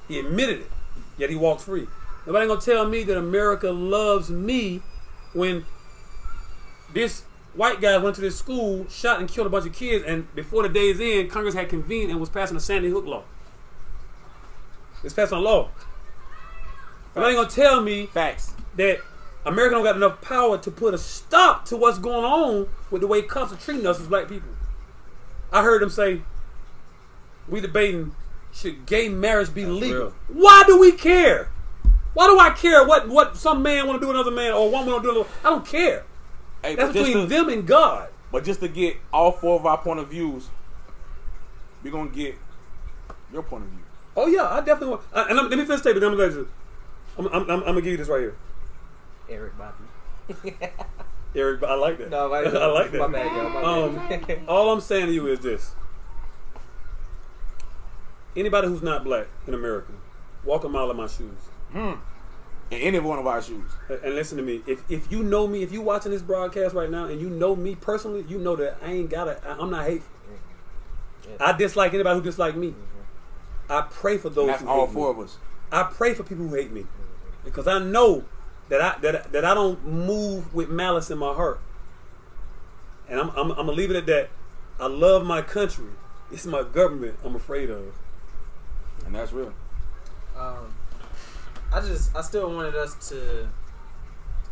He admitted it. Yet he walked free. Nobody gonna tell me that America loves me when this white guy went to this school, shot and killed a bunch of kids, and before the day's end, Congress had convened and was passing the Sandy Hook law. It's passing a law. Nobody gonna tell me Facts. that America don't got enough power to put a stop to what's going on with the way cops are treating us as black people. I heard them say, we debating, should gay marriage be legal? real. Why do we care? Why do I care what some man want to do with another man or one want to do with another? I don't care. Hey, That's but just between to- them and God. But just to get all four of our point of views, we're gonna get your point of view. Oh yeah, I definitely want. And let me finish statement. I'm gonna give you this right here, Eric Bobby. Eric. I like that. No, my, I like that. My bad, yo. My bad. All I'm saying to you is this: anybody who's not black in America, walk a mile in my shoes. In any one of our shoes. And listen to me. If you know me, if you watching this broadcast right now, and you know me personally, you know that I'm not hateful. I dislike anybody who dislike me. I pray for those That's who all hate four me. of us. I pray for people who hate me because I know that I don't move with malice in my heart. And I'm gonna leave it at that. I love my country. It's my government I'm afraid of. And that's real. I still wanted us to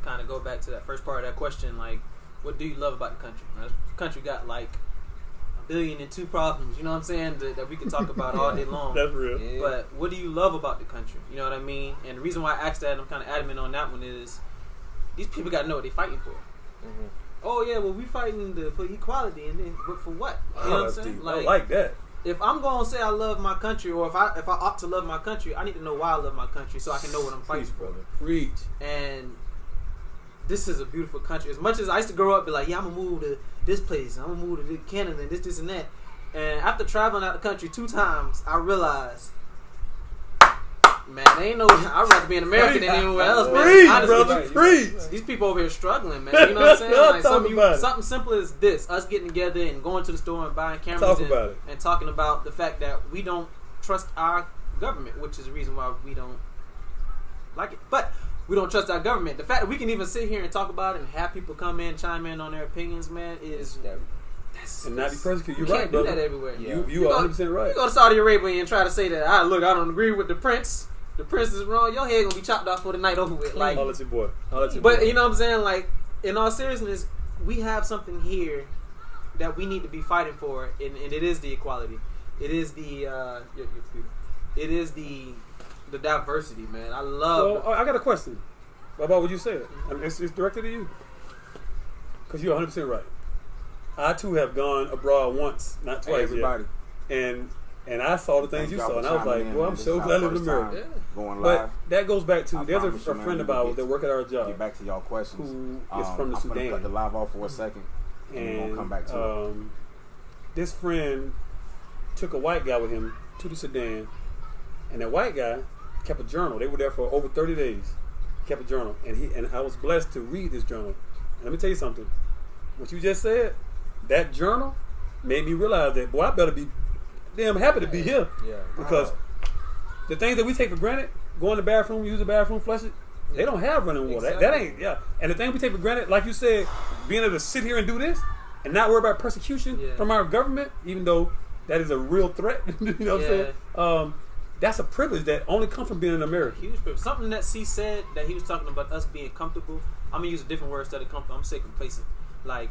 kind of go back to that first part of that question, like, what do you love about the country? Right? The country got like 1,000,002 problems, you know what I'm saying, that we can talk about all day long. That's real. Yeah. But what do you love about the country? You know what I mean? And the reason why I asked that, and I'm kind of adamant on that one, is these people got to know what they're fighting for. Mm-hmm. Oh yeah, well we fighting for equality, and then but for what? You know what I'm that's saying? deep. I like that. If I'm gonna say I love my country, or if I ought to love my country, I need to know why I love my country so I can know what I'm fighting Preach, for. brother. Preach. And this is a beautiful country. As much as I used to grow up, be like, yeah, I'm gonna move to this place, I'm gonna move to Canada, and this and that. And after traveling out the country 2 times, I realized, man, ain't no. I'd rather be an American than anywhere else, man. Preach, Honestly, brother. Preach. these people over here struggling, man. You know what I'm saying? Like Talk about it. something simple as this: us getting together and going to the store and buying cameras Talk about it. and talking about the fact that we don't trust our government, which is the reason why we don't like it. But we don't trust our government. The fact that we can even sit here and talk about it and have people come in, chime in on their opinions, man, is and not be persecuted. You You're can't right, do brother. that everywhere. You are 100% right. You go to Saudi Arabia and try to say that, look, I don't agree with the prince. The prince is wrong. Your head gonna be chopped off for the night over with. Like, I'll let your boy. but you know what I'm saying? Like, in all seriousness, we have something here that we need to be fighting for, and it is the equality. It is the it is the diversity, man. I love. Well, I got a question about what you said. I mean, it's directed to you because you're 100% right. I too have gone abroad once, not twice, everybody. yet. And I saw the things Thank you y'all saw, for and I was chiming like, in, well, man. I'm This so is glad I our live in first America. time Going But live. that goes back to I there's promise a you, man, friend we of will ours get that work at our job Get back to y'all questions. who is from the I'm gonna Sudan. cut the live off for a second, and we're gonna come back to it. This friend took a white guy with him to the Sudan, and that white guy kept a journal. They were there for over 30 days. He kept a journal, and I was blessed to read this journal. And let me tell you something. What you just said, that journal made me realize that, boy, I better be damn happy to be here. Yeah. Because the things that we take for granted, go in the bathroom, use the bathroom, flush it, they don't have running water. That ain't, And the thing we take for granted, like you said, being able to sit here and do this and not worry about persecution from our government, even though that is a real threat, you know what I'm saying? That's a privilege that only comes from being an American. Huge privilege. Something that C said that he was talking about us being comfortable. I'm gonna use a different word instead of comfortable. I'm saying complacent. Like,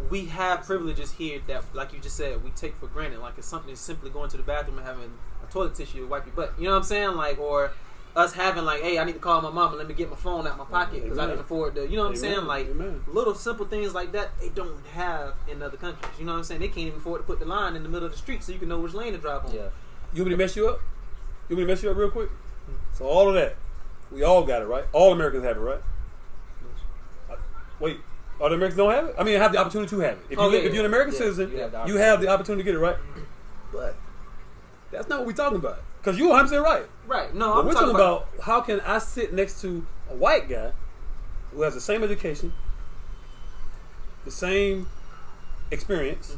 we have privileges here that, like you just said, we take for granted. Like, it's something as simply going to the bathroom and having a toilet tissue to wipe your butt. You know what I'm saying? Like, or us having like, hey, I need to call my mom and let me get my phone out my pocket because I can afford the. You know what I'm saying? Like, little simple things like that they don't have in other countries. You know what I'm saying? They can't even afford to put the line in the middle of the street so you can know which lane to drive on. Yeah. You want me to mess you up? You want me to mess you up real quick? So all of that, we all got it, right? All Americans have it, right? Wait, all the Americans don't have it? I mean, have the opportunity to have it. If you're an American citizen, you have the opportunity to get it, right? But that's not what we're talking about. Because you're 100% right. Right. No, But we're talking about how can I sit next to a white guy who has the same education, the same experience,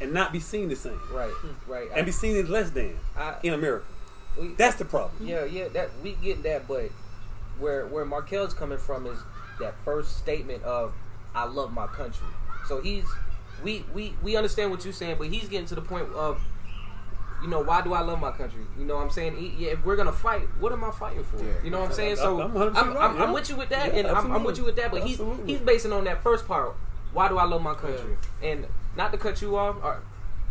and not be seen the same. Right. And be seen as less than in America. That's the problem. Yeah, that we get that, but where Markel's coming from is that first statement of I love my country. So we understand what you're saying, but he's getting to the point of, you know, why do I love my country? You know what I'm saying? If we're gonna fight, what am I fighting for? Yeah. You know what I'm saying? So I'm with you with that, and I'm with you with that. But he's basing on that first part. Why do I love my country? And not to cut you off.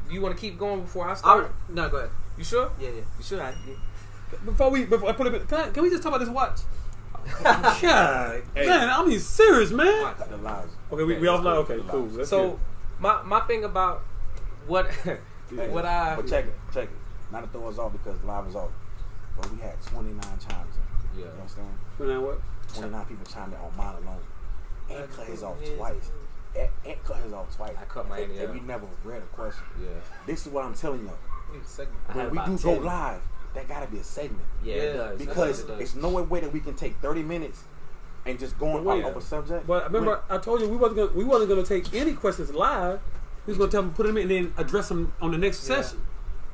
Do you want to keep going before I start? No, go ahead. You sure? Yeah. You sure? Before I put it, can we just talk about this watch? God, man, I mean, serious, man. The lives. Okay, we off now. Okay, cool. Let's So my thing about what what I But check it. Not to throw us off because live is off. But we had 29 chimes in. You understand? what? 29 people chimed in on mine alone. Ant cut his off twice. Ant cut his off twice. I cut mine, And we never read a question. Yeah. This is what I'm telling y'all. I had When we about do go 10. live, that gotta be a segment. Yeah, it does. Because It does. it's no way that we can take 30 minutes and just going off a subject. But remember, I told you we wasn't gonna take any questions live. We was gonna tell them put them in and then address them on the next session.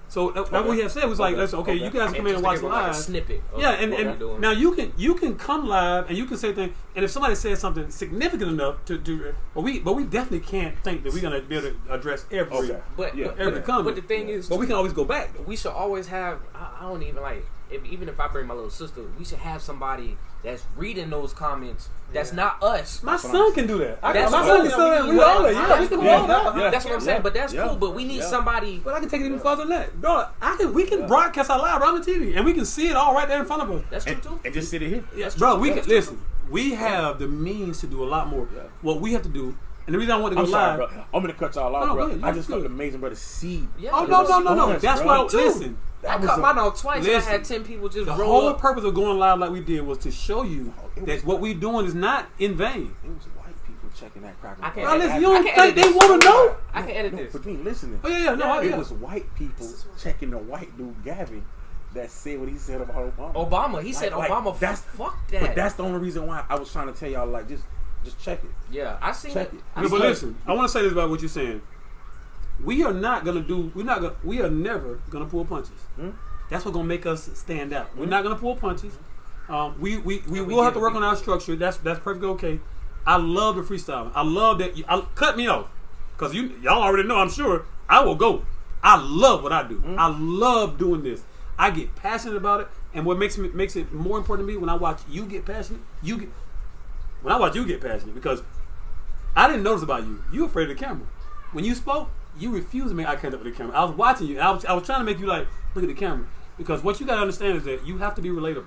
So that's what we have said was like, listen, you guys come in and watch Like live. a snippet. Of Yeah, what we're and doing. now you can come live and you can say things, and if somebody says something significant enough to do, but we definitely can't think that we're gonna be able to address every But every comment. But the thing is, but we can always go back. we should always have. I don't even like. Even if I bring my little sister, we should have somebody that's reading those comments. That's not us. My son can do that. My That's son cool. can say that. We all that. Yeah, we can do all that. That's what I'm saying. But that's cool. But we need somebody. But I can take it even further than that, bro. We can broadcast our live on the TV, and we can see it all right there in front of us. That's true too. And just sit in here. Yes, bro. We can listen. We have the means to do a lot more. What we have to do, and the reason I want to go I'm sorry, live. bro. I'm gonna cut y'all off, No, bro. go ahead. I just felt Good. amazing, brother. See. Yeah. Oh no. That's why. Listen. I cut mine out twice. And I had 10 people just The roll whole up. purpose of going live like we did was to show you that what we're doing is not in vain. It was white people checking that cracker. I can't Bro, edit- listen, you don't I think can't they edit want to know? I can edit No, this. but you ain't listening. Oh yeah. It was white people checking the white dude Gavin that said what he said about Obama. Obama. He said Obama. That's fuck that. But that's the only reason why I was trying to tell y'all, like, just check it. Yeah, I seen Check it. it. I But seen it. listen, I want to say this about what you're saying. We are never gonna pull punches. That's what's gonna make us stand out. We're not gonna pull punches. We will have to work on our structure. That's perfectly okay. I love the freestyling. I love that. Cut me off. because y'all already know, I'm sure, I will go. I love what I do. I love doing this. I get passionate about it, and what makes it more important to me when I watch you get passionate, when I watch you get passionate, because I didn't notice about you. You afraid of the camera. When you spoke, you refused to make eye contact with the camera. I was watching you. I was trying to make you like, look at the camera. Because what you got to understand is that you have to be relatable.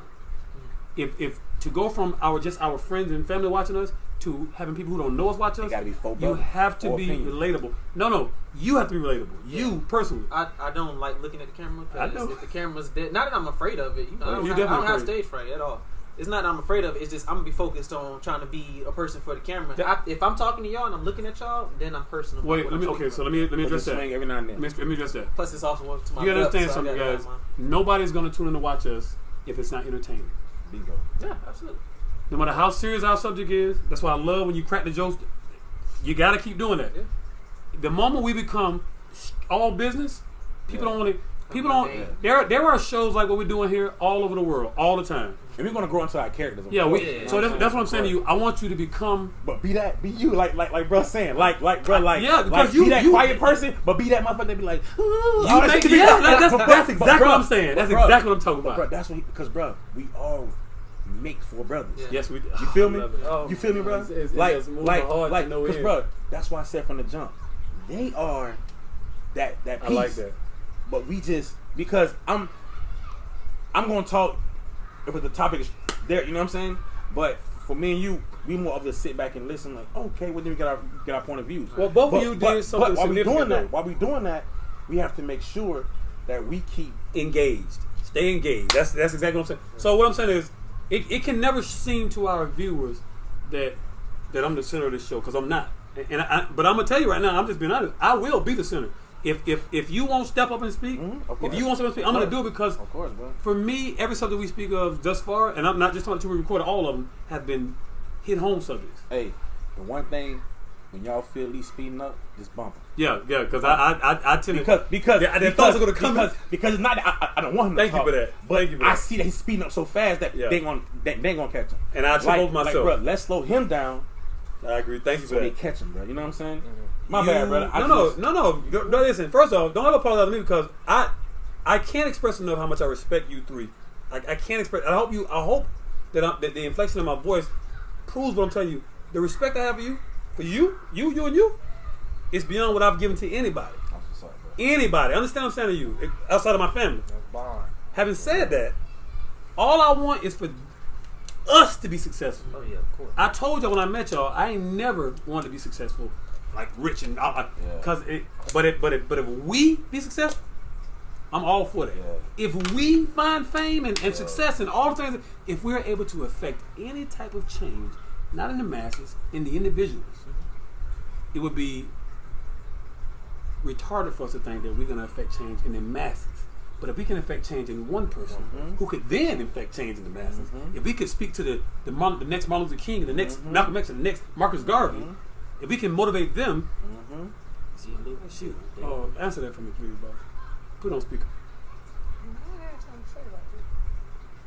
If to go from our friends and family watching us to having people who don't know us watch us, gotta be full you have to be opinion. relatable. No, you have to be relatable. Yeah. You personally. I don't like looking at the camera I know. because if the camera's dead, not that I'm afraid of it. You know, You I don't definitely have afraid. stage fright at all. It's not that I'm afraid of it. It's just I'm gonna be focused on trying to be a person for the camera. If I'm talking to y'all and I'm looking at y'all, then I'm personal. Wait, let me address that. Swing every now and then. Let me address that. Plus, it's also one to my. You gotta left, understand so I something, gotta guys. have Nobody's gonna tune in to watch us if it's not entertaining. Bingo. yeah, absolutely. No matter how serious our subject is, that's why I love when you crack the jokes. You gotta keep doing that. Yeah. The moment we become all business, people don't want to. People don't. Yeah. There are shows like what we're doing here all over the world, all the time. And we're gonna grow into our characters. Yeah, Yeah. so that's what I'm saying to you. I want you to become. But be you, like bro saying, like bro, Yeah, because like, you- be that you- quiet person, but be that motherfucker that be like, You think, yeah, that's exactly what I'm saying. That's exactly what I'm talking Bro, about. that's what because bro, we all make four brothers. Yeah. Yes, we. You feel me? Oh, You feel me, bro? it's Like, moving hard to no because end. bro, that's why I said from the jump, they are that piece. I like that. But we just because I'm gonna talk if the topic is there, you know what I'm saying? But for me and you, we more of the sit back and listen. Like, okay, well then we get our point of views. Well, both But- of you but- did something But while we significant. doing that, we have to make sure that we keep Engaged. Stay engaged. That's exactly what I'm saying. So what I'm saying is, it can never seem to our viewers that I'm the center of this show, because I'm not. But I'm gonna tell you right now, I'm just being honest. I will be the center. If you won't step up and speak, of course. if you won't step up and speak, I'm gonna do it because of course, bro. for me, every subject we speak of thus far, and I'm not just talking to we recorded all of them, have been hit home subjects. Hey, the one thing when y'all feel Lee speeding up, just bump him. Yeah, because I tend to Because their thoughts are gonna come in. because it's not that I don't want him Thank to you talk, for that. but Thank you for I that. see that he's speeding up so fast that Yeah. they ain't gonna catch him. And I trip over myself. Like, bro, let's slow him down I agree. Thank you so for they that. catch him, bro. You know what I'm saying? My bad, brother. No. Listen. First off, don't ever apologize to me because I can't express enough how much I respect you three. I can't express. I hope that the inflection of my voice proves what I'm telling you. The respect I have for you, and you, is beyond what I've given to anybody. That's what's up, bro. Anybody. Understand what I'm saying to you outside of my family. Bond. Having said that, all I want is for us to be successful. Oh yeah, of course. I told y'all when I met y'all, I ain't never wanted to be successful, like rich and but if we be successful, I'm all for that. Yeah. If we find fame and success and all the things, if we're able to affect any type of change, not in the masses, in the individuals, it would be retarded for us to think that we're going to affect change in the masses. But if we can affect change in one person, who could then affect change in the masses, if we could speak to the next Martin Luther King, and the next Malcolm X, and the next Marcus Garvey, if we can motivate them, shoot. Oh, answer that for me, please, bro. Put it on speaker.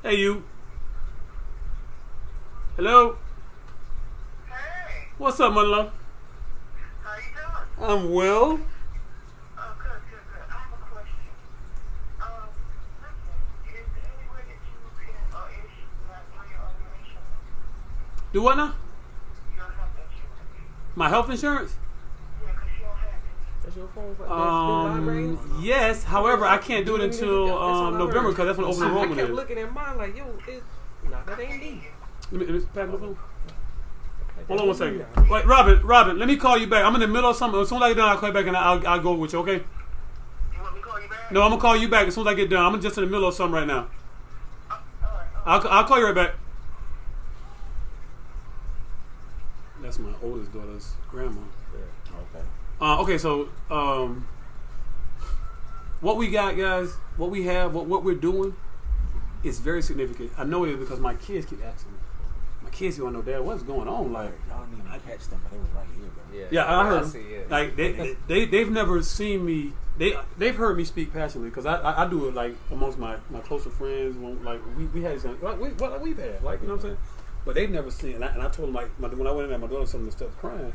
Hey, you. Hello. Hey, What's up, Munlo? how you doing? I'm well. Oh, good. I have a question. Listen, is there any way that you can, bring your organization, Do what now? your health insurance? My health insurance? Yeah, because you don't have it. That's your phone. That's vibrating? Yes. However, I can't do it until November because that's when open I enrollment kept is. looking at mine like, yo, that ain't me. Let me pass my phone. Hold on one second. Wait, Robin, let me call you back. I'm in the middle of something. As soon as I get done, I'll call you back and I'll go with you, okay? You want me to call you back? No, I'm going to call you back as soon as I get done. I'm just in the middle of something right now. All right. I'll call you right back. That's my oldest daughter's grandma. Okay. Okay, so what we got, guys, what we have, what we're doing is very significant. I know it because my kids keep asking me. My kids want to know, Dad, what's going on? Like, Y'all need to catch them, but they were right here, bro. Yeah, yeah, I heard them. see it. Like they've never seen me. They've heard me speak passionately because I do it like amongst my closer friends. Like we had something like we've had, like, you know what I'm saying. But they've never seen. And I told them, like, when I went in there, my daughter suddenly started crying.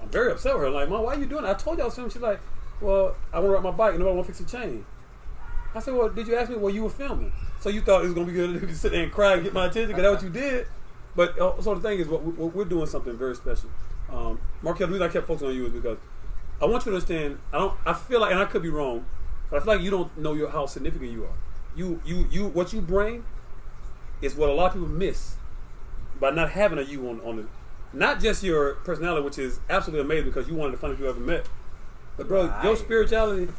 I'm very upset with her. Like, Mom, why are you doing that? I told y'all something. She's like, well, I want to ride my bike and nobody want to fix the chain. I said, well, did you ask me? Well, you were filming. So you thought it was going to be good to sit there and cry and get my attention because that's what you did. But so the thing is, what we're doing something very special. Markel, the reason I kept focusing on you is because I want you to understand, I feel like, and I could be wrong, but I feel like you don't know how significant you are. You what you bring is what a lot of people miss by not having a you on it. Not just your personality, which is absolutely amazing because you're one of the funniest people I've ever met. But bro, your spirituality,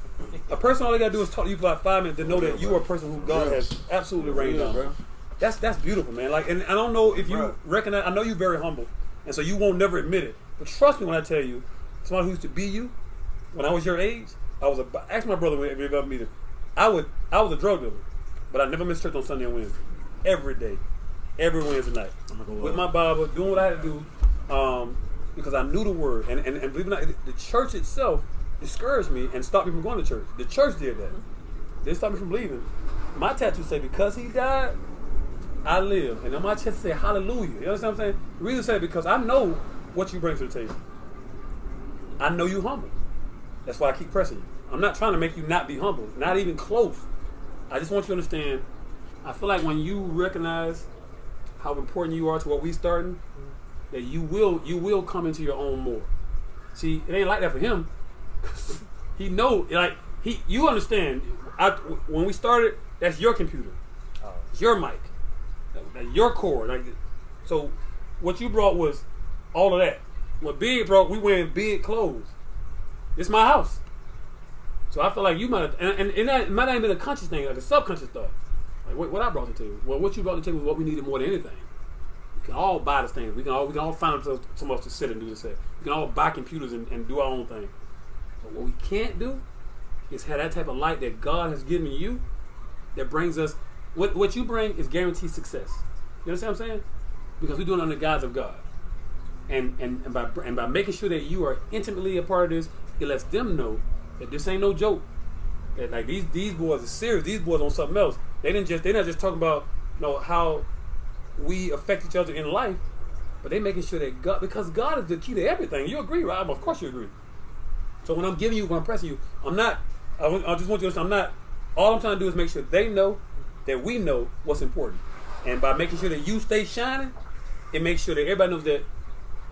a person all they gotta do is talk to you for like 5 minutes to know that you are a person who God has absolutely rained on, bro. That's beautiful, man. Like, and I don't know if you recognize. I know you're very humble, and so you won't never admit it. But trust me when I tell you, somebody who used to be you when I was your age, ask my brother if you ever meet him. I was a drug dealer, but I never missed church on Sunday and Wednesday. Every day, every Wednesday night, with my Bible, doing what I had to do, because I knew the word. And believe it or not, the church itself discouraged me and stopped me from going to church. The church did that. They stopped me from leaving. My tattoo say, because he died, I live. And on my chest say, hallelujah. You understand what I'm saying? The reason I say it because I know what you bring to the table. I know you humble. That's why I keep pressing you. I'm not trying to make you not be humble. Not even close. I just want you to understand, I feel like when you recognize how important you are to what we starting, that you will come into your own more. See, it ain't like that for him. He know, like, you understand, when we started, that's your computer. It's your mic. That's your cord. Like, so what you brought was all of that. What Big brought, we wearing big clothes. It's my house. So I feel like you might have, and it might not even been a conscious thing, like a subconscious thought. Like what I brought to the table. Well, what you brought to the table was what we needed more than anything. We can all buy this thing. We can all find ourselves somewhere to sit and do this. We can all buy computers and do our own thing. But what we can't do is have that type of light that God has given you that brings us, what you bring is guaranteed success. You understand what I'm saying? Because we're doing it under the guise of God. And by making sure that you are intimately a part of this, it lets them know that this ain't no joke. That like these boys are serious. These boys on something else. They're not just talking about how we affect each other in life, but they're making sure that God, because God is the key to everything. You agree, right? Of course you agree. So when I'm giving you, when I'm pressing you, I just want you to understand, all I'm trying to do is make sure they know that we know what's important. And by making sure that you stay shining, it makes sure that everybody knows that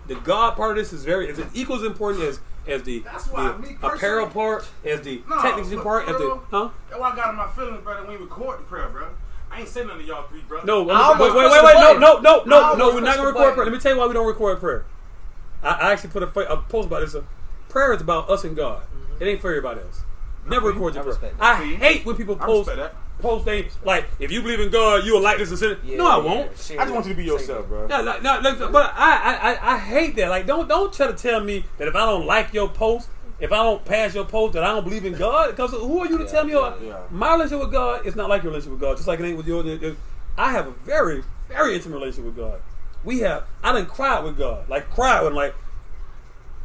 the God part of this is equal as important as the apparel part, as the technical part, as the That's why I got in my feelings, brother, when we record the prayer, bro. I ain't saying nothing to y'all three, bro. No, wait, no, we're not gonna record prayer. Let me tell you why we don't record prayer. I actually put a post about this. Prayer is about us and God. It ain't for everybody else. Never record your prayer. I hate when people post things like, if you believe in God, you will like this and sin. No, I won't. I just want you to be yourself, bro. But I hate that. Like, don't try to tell me that if I don't like your post, if I don't pass your post, that I don't believe in God. Because who are you to tell me? My relationship with God is not like your relationship with God. Just like it ain't with yours. I have a very, very intimate relationship with God. I done cried with God. Like, cried when, like,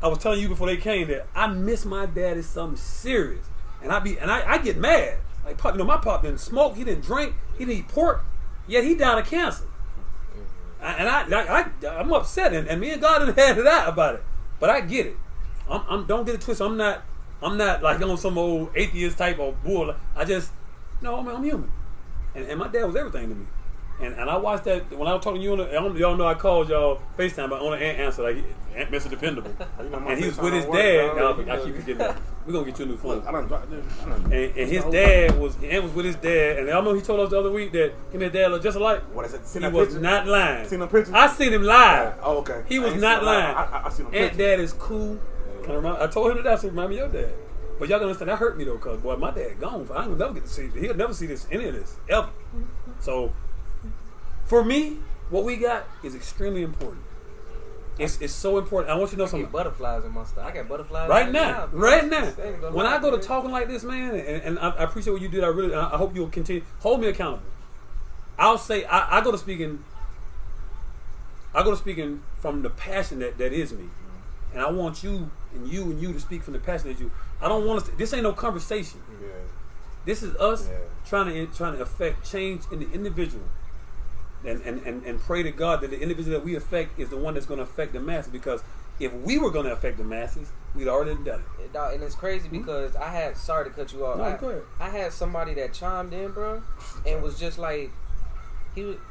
I was telling you before they came that I miss my dad is something serious. And I get mad. Like, Pop, my Pop didn't smoke, he didn't drink, he didn't eat pork, yet he died of cancer. And I'm upset, and me and God didn't have it out about it. But I get it. Don't get it twisted. I'm not like on some old atheist type of bull. I'm human. And my dad was everything to me. And I watched that when I was talking to you y'all know I called y'all FaceTime, but on the answer like Mr. Dependable. And he was with his dad. I keep forgetting that. We're gonna get you a new phone. And his dad was with his dad, and I remember he told us the other week that him and his dad look just alike. What is it? He was not lying. Seen a picture? I seen him live. Oh, okay. He was not lying. I seen him. Aunt Dad is cool. I told him that I said, remind me of your dad. But y'all gotta understand that hurt me though, cause boy, my dad gone. I ain't never get to see. He'll never see any of this ever. So for me, what we got is extremely important. It's so important. I want you to know something. I get butterflies in my stuff. I got butterflies right now. When I go to talking like this, man, and I appreciate what you did. I hope you'll continue. Hold me accountable. I'll say I go to speaking. From the passion that is me, and I want you to speak from the passion that you. I don't want us. This ain't no conversation. Yeah. This is us trying to affect change in the individual. And pray to God that the individual that we affect is the one that's going to affect the masses, because If we were going to affect the masses, we'd already done it. Dog, and it's crazy because I had, sorry to cut you off. No, go ahead. I had somebody that chimed in, bro, and was just like,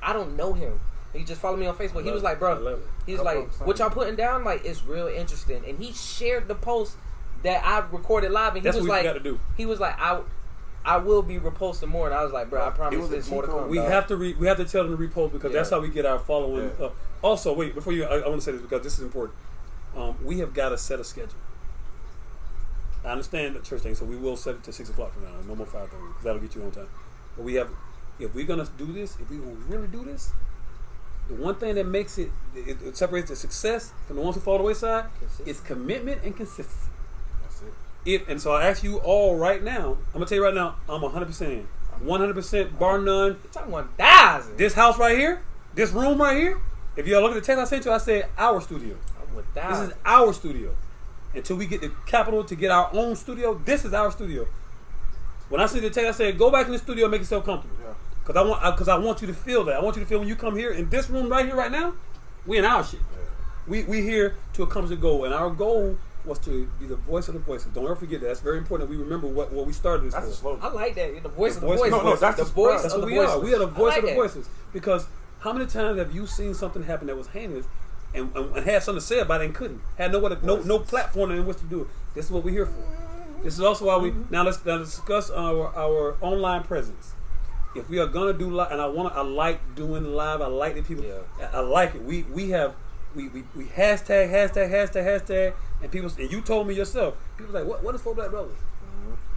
I don't know him. He just followed me on Facebook. He was like, I bro, love it. he's like, what y'all putting down, like, it's real interesting. And he shared the post that I recorded live, and That's he was what we like, got to do. he was like, I will be reposting more. And I was like, bro, I promise was a there's more to cheat come. code. We dog. have to we have to tell them to repost because that's Yeah. how we get our following. Yeah. Also, wait, before you, I want to say this because this is important. We have got to set a schedule. I understand the church thing, so we will set it to 6 o'clock from now on. No more 5:30 because that'll get you on time. But we have, if we're gonna do this, if we gonna really do this, the one thing that makes it separates the success from the ones who fall to the wayside is commitment and consistency. That's it. And so I ask you all right now. I'm gonna tell you right now. I'm 100% in, 100% bar none. You're talking 1,000. This house right here, this room right here. If y'all look at the text I sent you, I said our studio. I'm 1,000. This is our studio. Until we get the capital to get our own studio, this is our studio. When I sent the text, I said, go back in the studio and make yourself comfortable. Yeah. Because I want you to feel that. I want you to feel when you come here in this room right here, right now, we in our shit. We here to accomplish a goal. And our goal was to be the voice of the voices. Don't ever forget that. That's very important that we remember what we started this That's the for. slogan. I like that. The voice of the voice voices. of the voices. No, that's the the- voice That's of what the we voices. are. We are the voice I of the like that. voices. Because how many times have you seen something happen that was heinous and had something to say about it and couldn't? Had no platform in which to do it. This is what we're here for. This is also why we now let's discuss our online presence. If we are gonna do live, and I like doing live. I like the people. Yeah. I like it. We hashtag, and people. And you told me yourself. People like, what is 4 Black Brothers?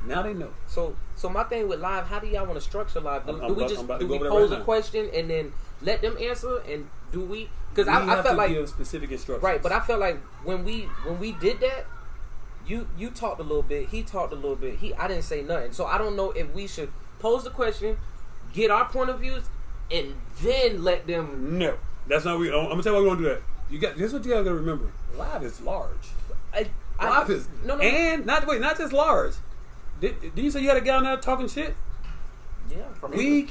Now they know. So my thing with live, how do y'all want to structure live? Do, I'm do we about- just I'm about to do go we over that pose right a now. question and then let them answer? And do we? Because We I have felt to like give specific instructions. right, but I felt like when we did that, you talked a little bit, he talked a little bit. I didn't say nothing. So I don't know if we should pose the question, get our point of views, and then let them. No, that's not. I'm gonna tell you why we don't do that. This is what you gotta remember. Live is large. Live is no. and not just large. Did you say you had a guy on there talking shit? Yeah, We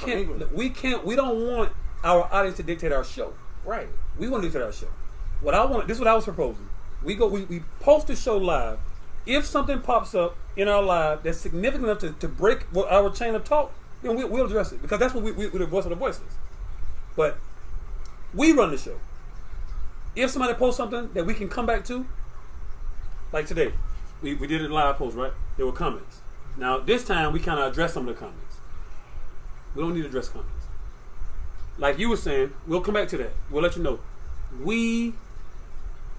don't want our audience to dictate our show. right. We want to dictate our show. This is what I was proposing. We post the show live. If something pops up in our live that's significant enough to break our chain of talk, then we'll address it because that's what we're the voice of the voices. But we run the show. If somebody posts something that we can come back to, like today, we did a live post, right? There were comments. Now this time we kind of addressed some of the comments. We don't need to address comments. Like you were saying, we'll come back to that. We'll let you know. We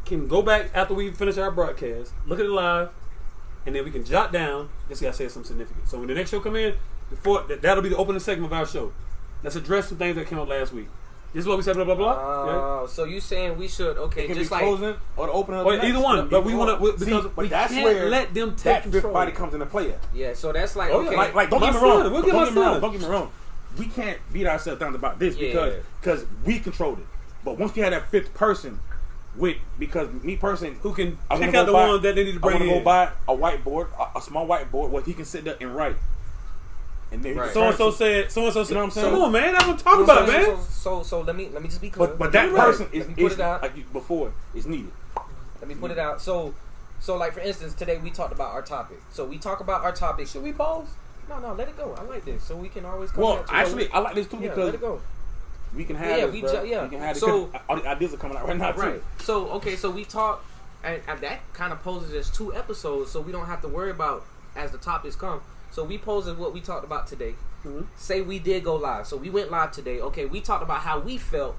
can go back after we finish our broadcast, look at it live, and then we can jot down. This guy said something significant. So when the next show come in, that'll be the opening segment of our show. Let's address some things that came up last week. This is what we said, blah blah blah. So you saying we should It can just be like closing or the opening of Or the either next. one, but we want to because but we that's can't where let them take that fifth control. body comes into play. yeah. So that's like Oh, yeah. okay. Like don't My get me son, wrong. we'll give my son. Don't get me wrong. We can't beat ourselves down about this Yeah. because we controlled it. But once we have that fifth person because me personally, Who can I wanna pick out go the buy- ones that they need to bring I want to in. go buy a whiteboard, a small whiteboard where he can sit there and write. And then Right. So and so said. So and so said. You know what I'm saying? Come on, man. That's what I'm talking about, man. So let me just be clear. But that You're right. person Let me put is it out. like before is needed. Let me put it out. So like for instance, today we talked about our topic. So we talk about our topic. Should we pause? No, let it go. I like this. So we can always come Well, back to actually, I like this too yeah, because let it go. we can have Yeah, this, we bro. yeah. We can have it. So- 'cause all the ideas are coming out right now Right. too. So okay, so we talk, and that kind of poses as 2 episodes, so we don't have to worry about as the topics come. So we pose as what we talked about today. Mhm. Say we did go live, so we went live today. Okay, we talked about how we felt.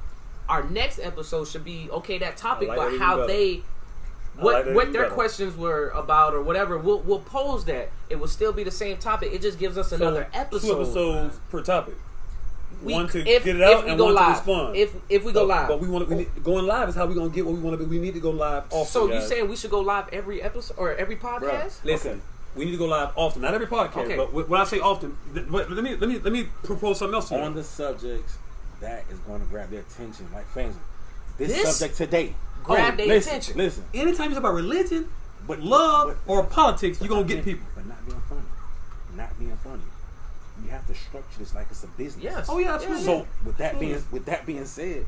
Our next episode should be okay that topic, I like that but even how better. they. I What like that what even their better. questions were about or whatever, we'll pose that. It will still be the same topic. It just gives us another So, episode. 2 episodes per topic. One to if, get it out if we and go one live. to respond. If we go live. But going live is how we gonna get what we want to be. We need to go live often. So you guys. saying we should go live every episode or every podcast? Listen, Okay. we need to go live often. Not every podcast, Okay. but when I say often, let me propose something else. On the subjects that is going to grab their attention, like fans. This This subject today. grab their listen, attention. Listen, Anytime you talk about religion, but love, or politics, you're gonna get people. But not being funny. Not being funny. You have to structure this like it's a business. Yes. Oh yeah, absolutely. So with that being said,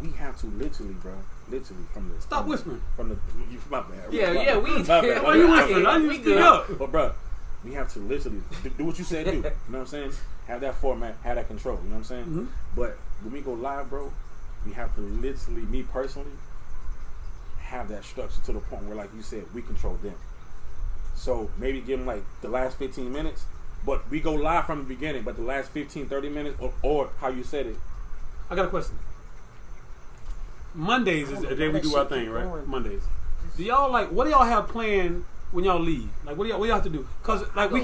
we have to literally from the Stop whispering. from the you my bad. Yeah, we. My bad. Why you whispering? I We need to good. speak up. But bro, we have to literally do what you said do. You know what I'm saying? Have that format, have that control. You know what I'm saying? Mhm. But when we go live, bro, we have to literally, me personally, have that structure to the point where, like you said, we control them. So maybe give them like the last 15 minutes, but we go live from the beginning, but the last 15, 30 minutes, or how you said it. I got a question. Mondays is the day we do our thing, right? Mondays. Do y'all what do y'all have planned when y'all leave? Like, what do y'all have to do? Because like we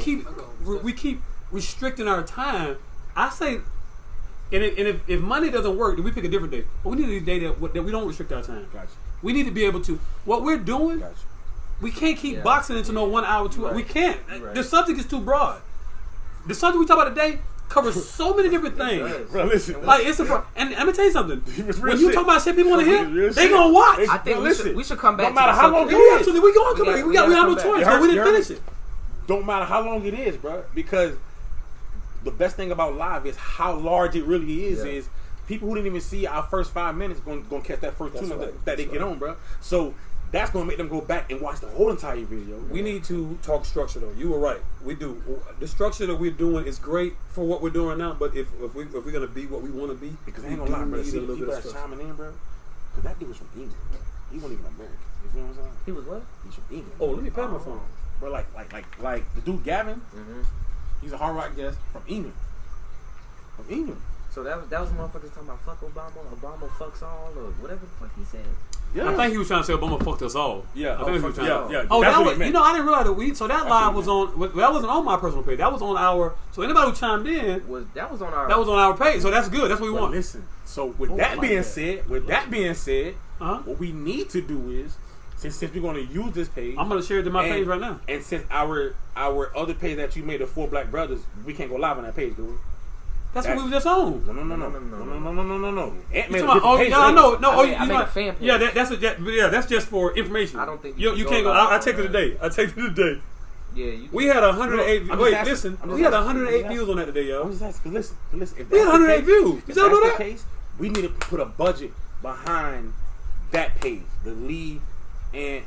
keep restricting our time. I say, and if Monday doesn't work, then we pick a different day. But we need a day that we don't restrict our time. Gotcha. We need to be able to. What we're doing, Gotcha. we can't keep Yeah. boxing into no 1 hour, 2 hours. We can't. Right. The subject is too broad. The subject we talk about today covers so many different things. does. Bro, listen. Like it's a and let me tell you something. It's real When you shit. talk about shit people want to It's real hear, they shit. gonna watch. It's- I think Bro, we listen. should come back. No matter to how the long subject. Yeah, we absolutely we going to come We back. got- We got we no gotta choice come back. because we didn't You finish heard- it. Don't matter how long it is, bro, because the best thing about live is how large it really is. Yeah. Is people who didn't even see our first 5 minutes going to catch that first That's 2 right. that they That's get right. on, bro. So that's going to make them go back and watch the whole entire video. We need to talk structure though. You were right. We do. The structure that we're doing is great for what we're doing now. But if we're gonna be what we want to be, Because I we ain't gonna lie, do bro. need See a the little people bit of that's structure. chiming in, bro. Because that dude was from England, bro. He wasn't even American. You feel what I'm saying? He was what? He's from England. Oh, let me pat my phone. Bro, like the dude Gavin, Mm-hmm. he's a hard rock guest from England. From England. So that was motherfuckers talking about fuck Obama fucks all, or whatever the fuck he said. Yeah. I think he was trying to say Obama fucked us all. Yeah. I think he was trying to. yeah. Oh, That's that what was, he meant. you know, I didn't realize that so that That's live what was he on. That wasn't on my personal page. That was on our. So anybody who chimed in, That was on our. that was on our page. So that's good. That's what we But want. listen, so with Oh, that my being God. said, Uh-huh. what we need to do is, since we're going to use this page, I'm gonna share it to my and- page right now. and since our other page that you made of 4 Black Brothers, we can't go live on that page, do we? That's that- what we were just on. No. Ant You made a talking about, different page. I know. No, I made you a know- fan page. Yeah, that's just for information. I don't think you you can can't go go. live I on take it that. today. I take it today. Yeah, you. We had 108. No, I'm wait, just asking. listen. I'm just We had asking. 108 I'm views on that today, yo. I'm just asking, listen. If We had that's the 108 case- views. If Did y'all know that's that? the case, we need to put a budget behind that page, the lead and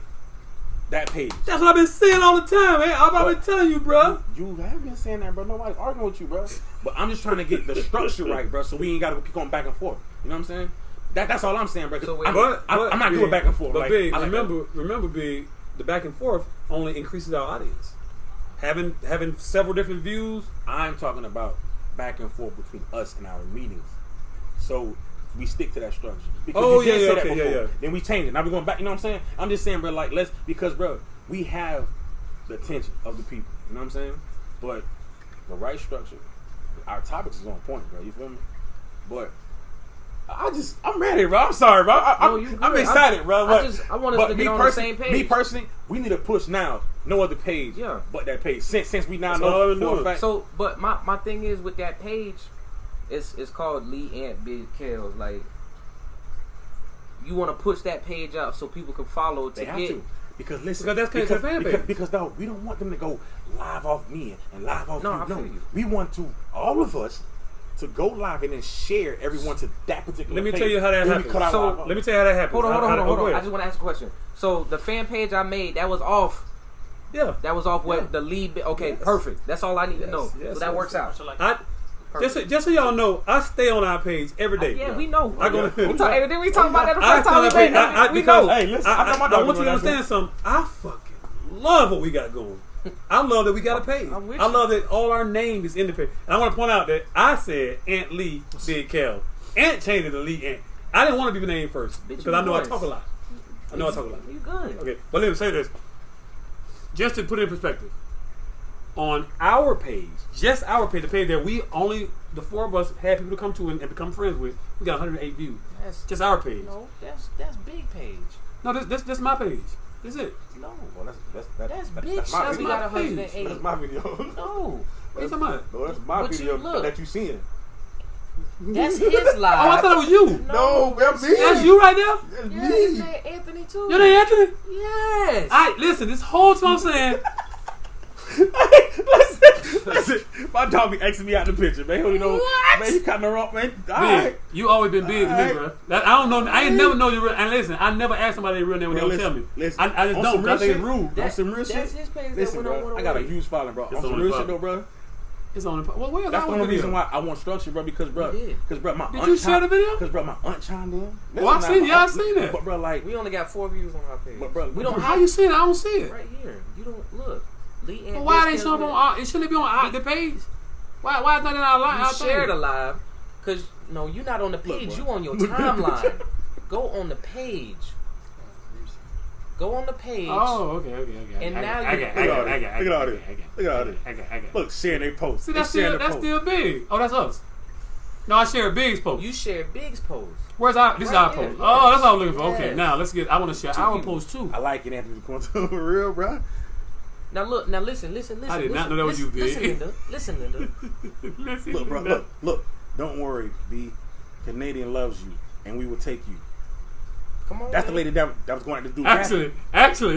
that page. That's what I've been saying all the time, man. I've been telling you, bro. You have been saying that, bro. Nobody's arguing with you, bro. But I'm just trying to get the structure right, bro, so we ain't got to keep going back and forth. You know what I'm saying? That's all I'm saying, bro. 'Cause So wait, I'm not doing back and forth. But like, big, I like remember, big. The back and forth only increases our audience. Having several different views. that. I'm talking about back and forth between us and our meetings. So we stick to that structure. Because Oh, you did yeah, say okay, that before. yeah. Then we changed it. Now we're going back. You know what I'm saying? I'm just saying, bro, like, because, bro, we have the attention of the people. You know what I'm saying? But the right structure, our topics is on point, bro. You feel me? But I'm ready, bro. I'm sorry, bro. No, you I'm good. excited, bro. I But, want us but to me get on the personally- same page. Me personally, we need to push now. No other page, Yeah. but that page. Since we now That's all I've know been for a doing. fact. So, but my thing is with that page, it's called Lee Ant Big Kales. Like, you want to push that page out so people can follow to They have get. to. Because listen, Because that's kind of the fan base. because no, we don't want them to go live off me and live off No, you. I feel you. We want all of us to go live and then share everyone to that particular Let me page. tell you how that Then we happens. cut our So, live off. Let me tell you how that happens. Hold on. Go I ahead. just want to ask a question. So the fan page I made, that was off. Yeah. That was off what Yeah. the lead. Okay, Yes. perfect. That's all I need to know. yes, so that yes. works out. Just so y'all know, I stay on our page every day. Yeah, we know. I go. We talk, did we talk about that the I first time we tell made that that? We because know. Hey, listen, I I know my dog want you to doing that, understand something. I fucking love what we got going. I love that we got a page. I'm with I you. love that all our name is in the page. And I want to point out that I said Ant Lee Big Cal. Ant changed it to Lee Ant. I didn't want to be named first Bitch, because you I know I was. talk a lot. I know I talk a lot. You good? Okay, but let me say this. Just to put it in perspective, on our page, just our page, the page that we only, the 4 of us had people to come to and become friends with, we got 108 views. That's Just our page. no. That's big page. No, this my page. This is it. No, Well, that's big. That's my Shit, we video. got my page. 108. That's my video. No, What you talking about? No, that's my But you video look. that you seeing. that's his live. Oh, I thought it was you. No, that's me. That's you right there? That's Yeah, his me. name Anthony too. Your name Anthony? Yes. Alright, listen, this whole time I'm saying, Listen, Listen, my dog be Xing me out the picture, man. You know, man, you kind of wrong, man. All Big. right. You always been big to me, Alright. bro. I don't know. I ain't never know your real. And listen, I never ask somebody their real name when Bro, they don't tell me. listen, I just on don't. some 'Cause I think real it's rude. On some real That's shit. his page that Listen, went on. bro, I got a huge following, bro. It's On some only real five. shit, though, bro. It's on the. Well, where's That's the only reason why. why I want structure, bro. Because, bro, You did. my Did aunt you share the video? Because, bro, my aunt chimed in. Well, I Listen, seen- my yeah, I aunt- seen that. But, bro, like, We only got 4 views on our page. but, bro, we don't How have you see it? I don't see it. right here. You don't look. Lee and Well, why they Biz showing Kennedy- on? It shouldn't be on the page. Why is that in our line? You shared a live because no, you're not on the page. bro. You on your timeline. Go on the page. Go on the page. Oh, okay. And I now got you- it. Look at all I this. got it. Look at all this. I got it. Look at all this. I got it. look, sharing their post. See, They that's sharing still their that's post. still big. Oh, that's us. No, I shared Big's post. You shared Big's post. Where's our? This is Right our there, post. yes. Oh, that's what I'm looking for. Okay, Yes. now let's get. I want to share our people. post too. I like it, Anthony. Come on, for real, bro. Now look. Now listen. I did not know that was you, Big. Listen, Linda. Listen, Look, bro. Look. Don't worry, B. Canadian loves you, and we will take you. Come on. That's the man. lady that was going to do. Actually,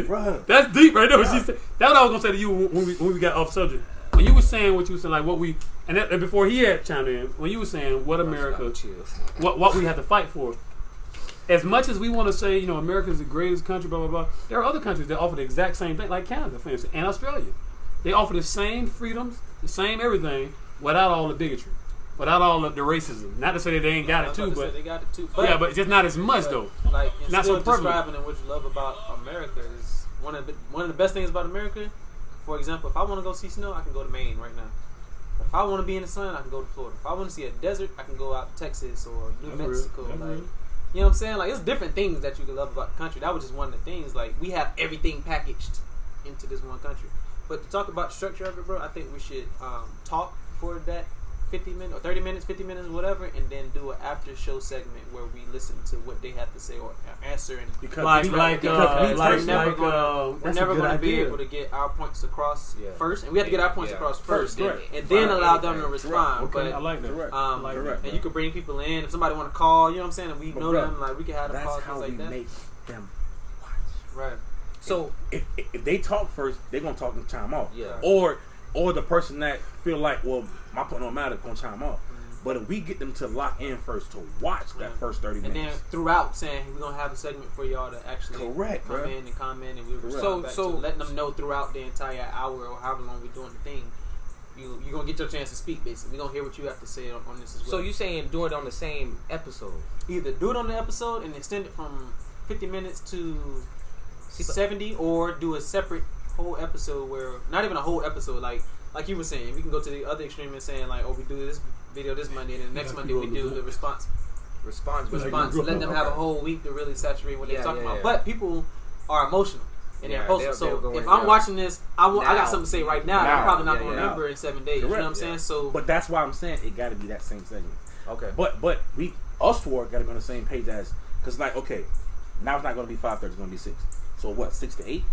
Bruh. that's deep right there. What she Bruh. said. That's what I was gonna say to you when we got off subject. When you were saying what you were saying, like what we and before he had chimed in, when you were saying what America, what we have to fight for. As much as we want to say, you know, America is the greatest country, blah blah blah, there are other countries that offer the exact same thing, like Canada, for instance, and Australia. They offer the same freedoms, the same everything, without all the bigotry, without all the racism. Not to say that they ain't got I it was too, about to say but they got it too. yeah, but just not as much though. Like, and Not still so prevalent. describing what you love about America is one of the best things about America. For example, if I want to go see snow, I can go to Maine right now. If I want to be in the sun, I can go to Florida. If I want to see a desert, I can go out to Texas or New That's real. Mexico. That's Like, real. you know what I'm saying? Like, it's different things that you can love about the country. That was just one of the things. Like, we have everything packaged into this one country. But to talk about the structure of it, bro, I think we should talk for that 50 minutes or 30 minutes, 50 minutes, whatever, and then do an after show segment where we listen to what they have to say or answer. And Because Like, we- like, because we like, we're never like, gonna, we're that's a never good gonna be idea. able to get our points across Yeah. first, and we have to get our points Yeah. across first, Correct. and then Right. allow them to Correct. respond. Okay, I But like that. Correct. like Correct. and you could bring people in if somebody want to call. You know what I'm saying? And we But know bruh, them, like we can have them That's call how things we like that. make them watch. Right. So If they talk first, they're gonna talk and chime off. Yeah. Or the person that feel like, well, my point don't matter, gonna chime off. But if we get them to lock in first to watch that first 30 And minutes, then throughout saying we're gonna have a segment for y'all to actually Correct, come bruh. in and comment, and we'll Correct. respond back So- to letting them know throughout the entire hour or however long we're doing the thing. You're gonna get your chance to speak. Basically, we're gonna hear what you have to say on this as well. so you saying do it on the same episode? either do it on the episode and extend it from 50 minutes to See, but- 70, or do a separate whole episode where not even a whole episode, like you were saying, we can go to the other extreme and saying like, oh, we do this video this Monday, and then next Monday we do the response. Response. Let them have a whole week to really saturate what they're Yeah, talking yeah, about. yeah. But people are emotional and Yeah, they're impulsive. they'll So go if in, I'm yeah. watching this, I got Now. something to say right now. Now. I'm probably not Yeah, going to yeah. remember in 7 days. You know what I'm Correct, saying? yeah. So but that's why I'm saying it got to be that same segment. Okay. But us four got to be on the same page as, because like, okay, now it's not going to be 5:30, it's going to be 6. So what, 6 to 8?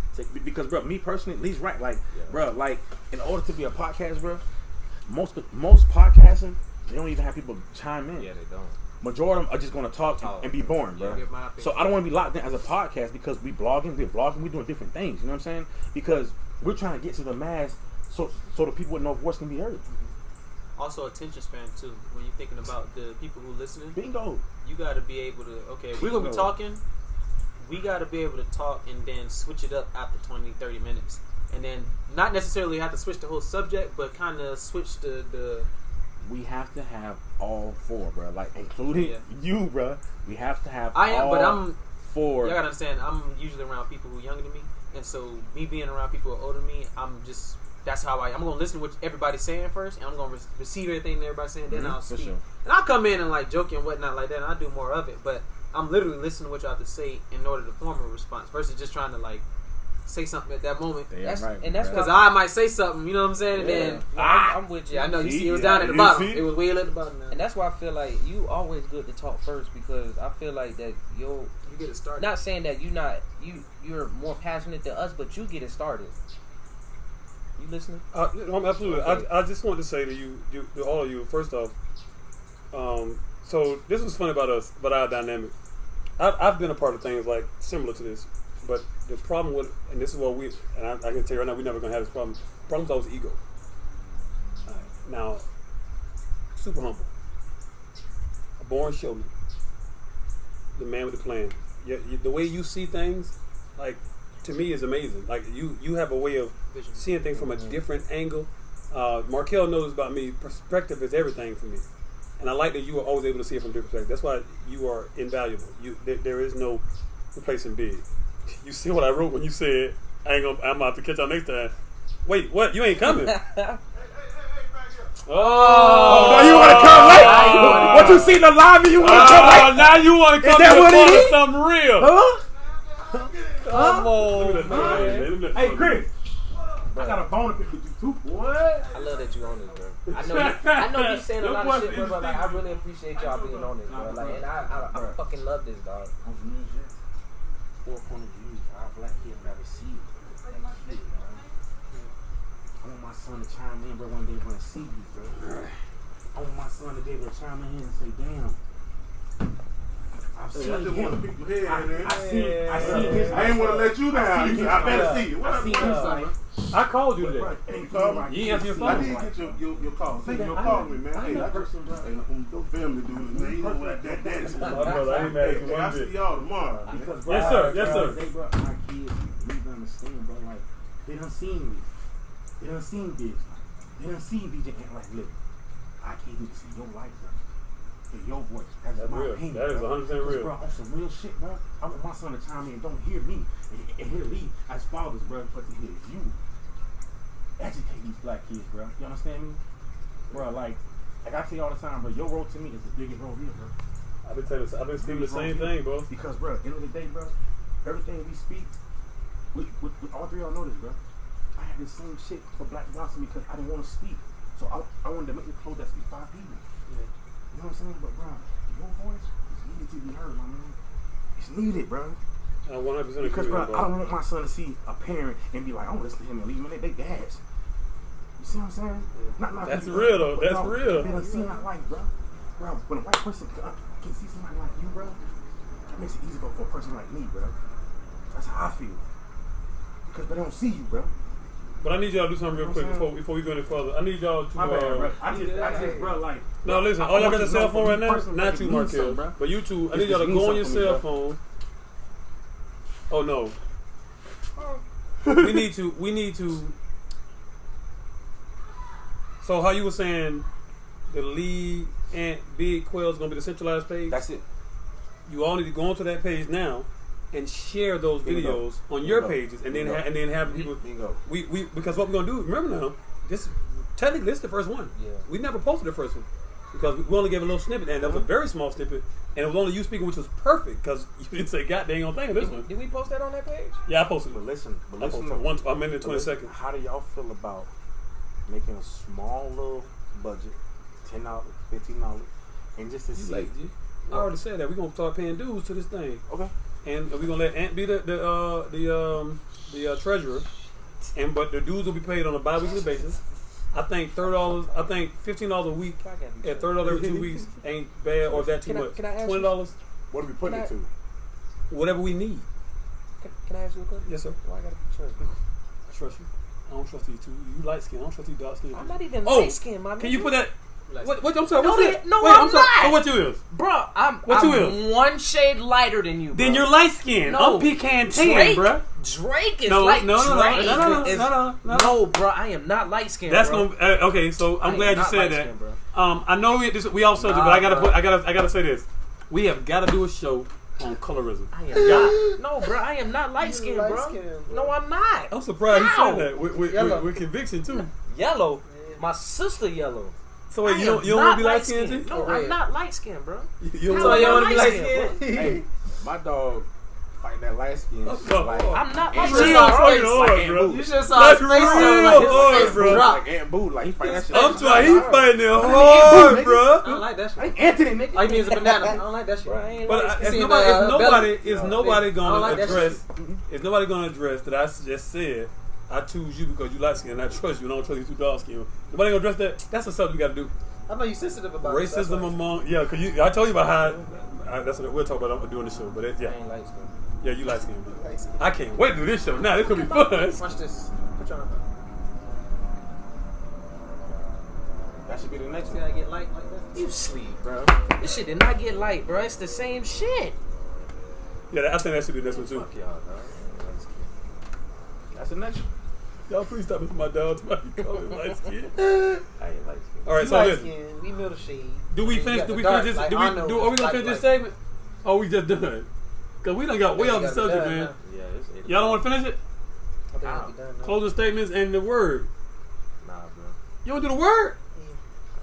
Because bro, me personally, Lee's right. Like, bro, like in order to be a podcast, bro, most podcasting, they don't even have people chime in. Yeah, they don't. Majority of them are just going to talk and be boring, bro. give my opinion. So I don't want to be locked in as a podcast because we blogging, we're doing different things. You know what I'm saying? Because we're trying to get to the mass, so the people with no voice can be heard. also attention span too. When you're thinking about the people who listening, Bingo. you got to be able to, okay, if we're going to be talking, we got to be able to talk and then switch it up after 20, 30 minutes. And then not necessarily have to switch the whole subject, but kind of switch the We have to have all four, bro. Like including Yeah. you, bro. We have to have. I am, all but I'm, four. y'all gotta understand, I'm usually around people who are younger than me. And so me being around people who are older than me, that's how I'm going to listen to what everybody's saying first, and I'm going to receive everything that everybody's saying, then I'll for speak. sure. And I'll come in and like joke and whatnot like that, and I'll do more of it, but I'm literally listening to what y'all have to say in order to form a response versus just trying to like say something at that moment. Damn That's- right, and that's bro. Because I might say something, you know what I'm saying? And then, I'm with you. yeah, I know, you See? see, it was Yeah, down at the you bottom. see? It was way at the bottom now. And that's why I feel like you always good to talk first, because I feel like that You get it started. not saying that you're more passionate than us, but you get it started. You listening? I'm absolutely. Okay. I just want to say to you, to all of you, first off, so this was funny about us, about our dynamic. I've been a part of things like similar to this, but the problem with, and this is what and I can tell you right now, we're never gonna have this problem. The problem's always ego. Now, super humble, a born showman, the man with the plan. The way you see things, like, to me, is amazing. Like, you have a way of seeing things from a different angle. Markel knows about me. Perspective is everything for me, and I like that you are always able to see it from a different perspective. That's why you are invaluable. There is no replacing Big. You see what I wrote when you said I'm about to catch y'all next time. Wait, what? You ain't coming? Oh, now you want to come late? What you see in the lobby? You want to come late? Now you want to come that to what the it part of is? something real? Huh? Come on, man. Hey, Chris. I got a bone to pick with you too. What? I love that you on this, bro. I know you saying a lot of shit, bro, but like I really appreciate y'all being on this, bro. Like, and I fucking love this, dog. 4 point of view. Our black kids never see it. I want my son to chime in, bro, one day when I see you, bro. I want my son to be able to chime in here and say, damn. I just want to pick your head, man. I see his. I ain't want to let you down. I better see you. What I see his son. I called you today. You called me? You ain't answer your phone. I did get your call. Say you called me, man. Hey, that person, your family doing it, man. You know what that is. My brother, I ain't mad at you one I'll bit. see y'all tomorrow. Yes, sir. Yes, sir. They brought my kids. You need to understand, bro. Like, they done seen me. They done seen this. They done seen DJ act like, look, I can't even see your life, bro. Hear your voice. That's my real. opinion. That is bro. 100% real. Bro, on some real shit, bro. I want my son to chime in and don't hear me and hear me as fathers, bro, but to hear you educate these black kids, bro. You understand me? Bro, like I tell you all the time, bro, your role to me is the biggest role here, bro. I've been speaking the same thing, bro. Because, bro, at the end of the day, bro, everything we speak, with all three of y'all know this, bro. I had the same shit for Black Johnson because I didn't want to speak. So I wanted to make the clothes that speak 5 people. Yeah. You know what I'm saying? But, bro, your voice is needed to be heard, my man. It's needed, bro. I 100% agree. Because, bro, bro, I don't want my son to see a parent and be like, I'm going to listen to him and leave him in their dads. You see what I'm saying? Not That's real, though. That's real. They done seen that life, bro. Bro, when a white person can see somebody like you, bro, that makes it easy for a person like me, bro. That's how I feel. Because they don't see you, bro. But I need y'all to do something real quick before we go any further. I need y'all to. My bad, bro. I just, bro, like. No, listen. All y'all got a cell phone right now? Person, Not like, you, it means Markel. something, bro. But you two, I need It y'all to means go on your something to me, cell bro. phone. Oh no. We need to. So how you were saying, the lead and Big Quail is gonna be the centralized page. That's it. You all need to go onto that page now and share those Bingo. videos on your Bingo. pages, and Bingo. then have people. Bingo. We because what we're gonna do. Remember now, this technically this is the first one. Yeah. We never posted the first one because we only gave a little snippet, and that was a very small snippet, and it was only you speaking, which was perfect because you didn't say God dang on thing of this one. Did we post that on that page? Yeah, I posted it. But listen, I posted it. A minute and 20 seconds. How do y'all feel about making a small little budget, $10, $15, and just to You see? late, G. I already said that we're gonna start paying dues to this thing, Okay. and we're gonna let Ant be the treasurer, but the dues will be paid on a bi-weekly basis. I think $30. I think $15 a week at $30 every 2 weeks ain't bad, or is that too much? Can I ask $20, What are we putting it to? whatever we need. Can I ask you a question? Yes, sir. Why I gotta be trust? I trust you. I don't trust you too. You light skin. I don't trust you dark skin. I'm not even Oh, light skinned, my Can you nigga. put that? Light What? I'm sorry. No, What's that? no, Wait, I'm sorry. not. So what you is? Bro, I'm What you is? one shade lighter than you, bro. Then you're light skin. No. I'm pecan tan, Drake, bruh. Drake is No, like no, no, Drake no, no, is- no. No, bro, I am not light skinned. That's bro. gonna okay. So I I'm am glad you not said that. light-skinned, bro. I know we off subject, Nah, but I gotta bro. I gotta say this. We have got to do a show on colorism. I am not. No, bro, I am not light skinned, bro. light-skinned, bro. No, I'm not. I'm surprised you How? said that Yellow. with conviction too. Yellow. My sister yellow. So wait, I you am don't want not to be light skinned? light-skinned. No, Or I'm red. not light skinned, bro. You How don't am So I you want to be light light-skinned, skinned? Hey, my dog fight that light skin. That's shit tough. like, I'm not That's light real skinned, fucking bro. hard, Aunt bro. Boo. You should have saw That's his face real though. Like hard, his face bro. dropped. like Aunt Boo, like he fight that shit. I'm trying. He fighting it hard, nigga. I bro. don't like that shit. Anthony, nigga. All you mean is a banana. I don't like that shit. Bro, I ain't But light if see nobody, the, if nobody, belly. is nobody I don't gonna like that address, if nobody gonna address that I just said, I choose you because you light skin and I trust you and I don't trust you too dark skin. Nobody gonna address that. That's the something we got to do. I know you sensitive about it. That's Racism why. among cause I told you about how that's what we'll talk about doing the show. But I yeah, ain't light skinned. yeah, you light skin. Bro. Light skinned. I can't wait to do this show. Now this could be fun. Watch this. Put your arm That should be the next See one. I get light like that? You sleep, bro. This shit did not get light, bro. It's the same shit. Yeah, I think that should be the next one too. Fuck y'all, dog. That's the next one. Y'all please stop it for my dog. Somebody call me light skin. I ain't like skin. All right, You so light listen. skin, we middle shade. Do we You finish? got Do the we dark, finish this? like Do we? Arnold, Are we gonna like finish this light. segment? Oh, we just done. Cause we done got way Yeah, off the we gotta subject, be done man. now. Yeah, it's 8 Y'all don't o'clock. want to finish it? I think I'll be done now. Closing statements and the word. Nah, bro. You want to do the word?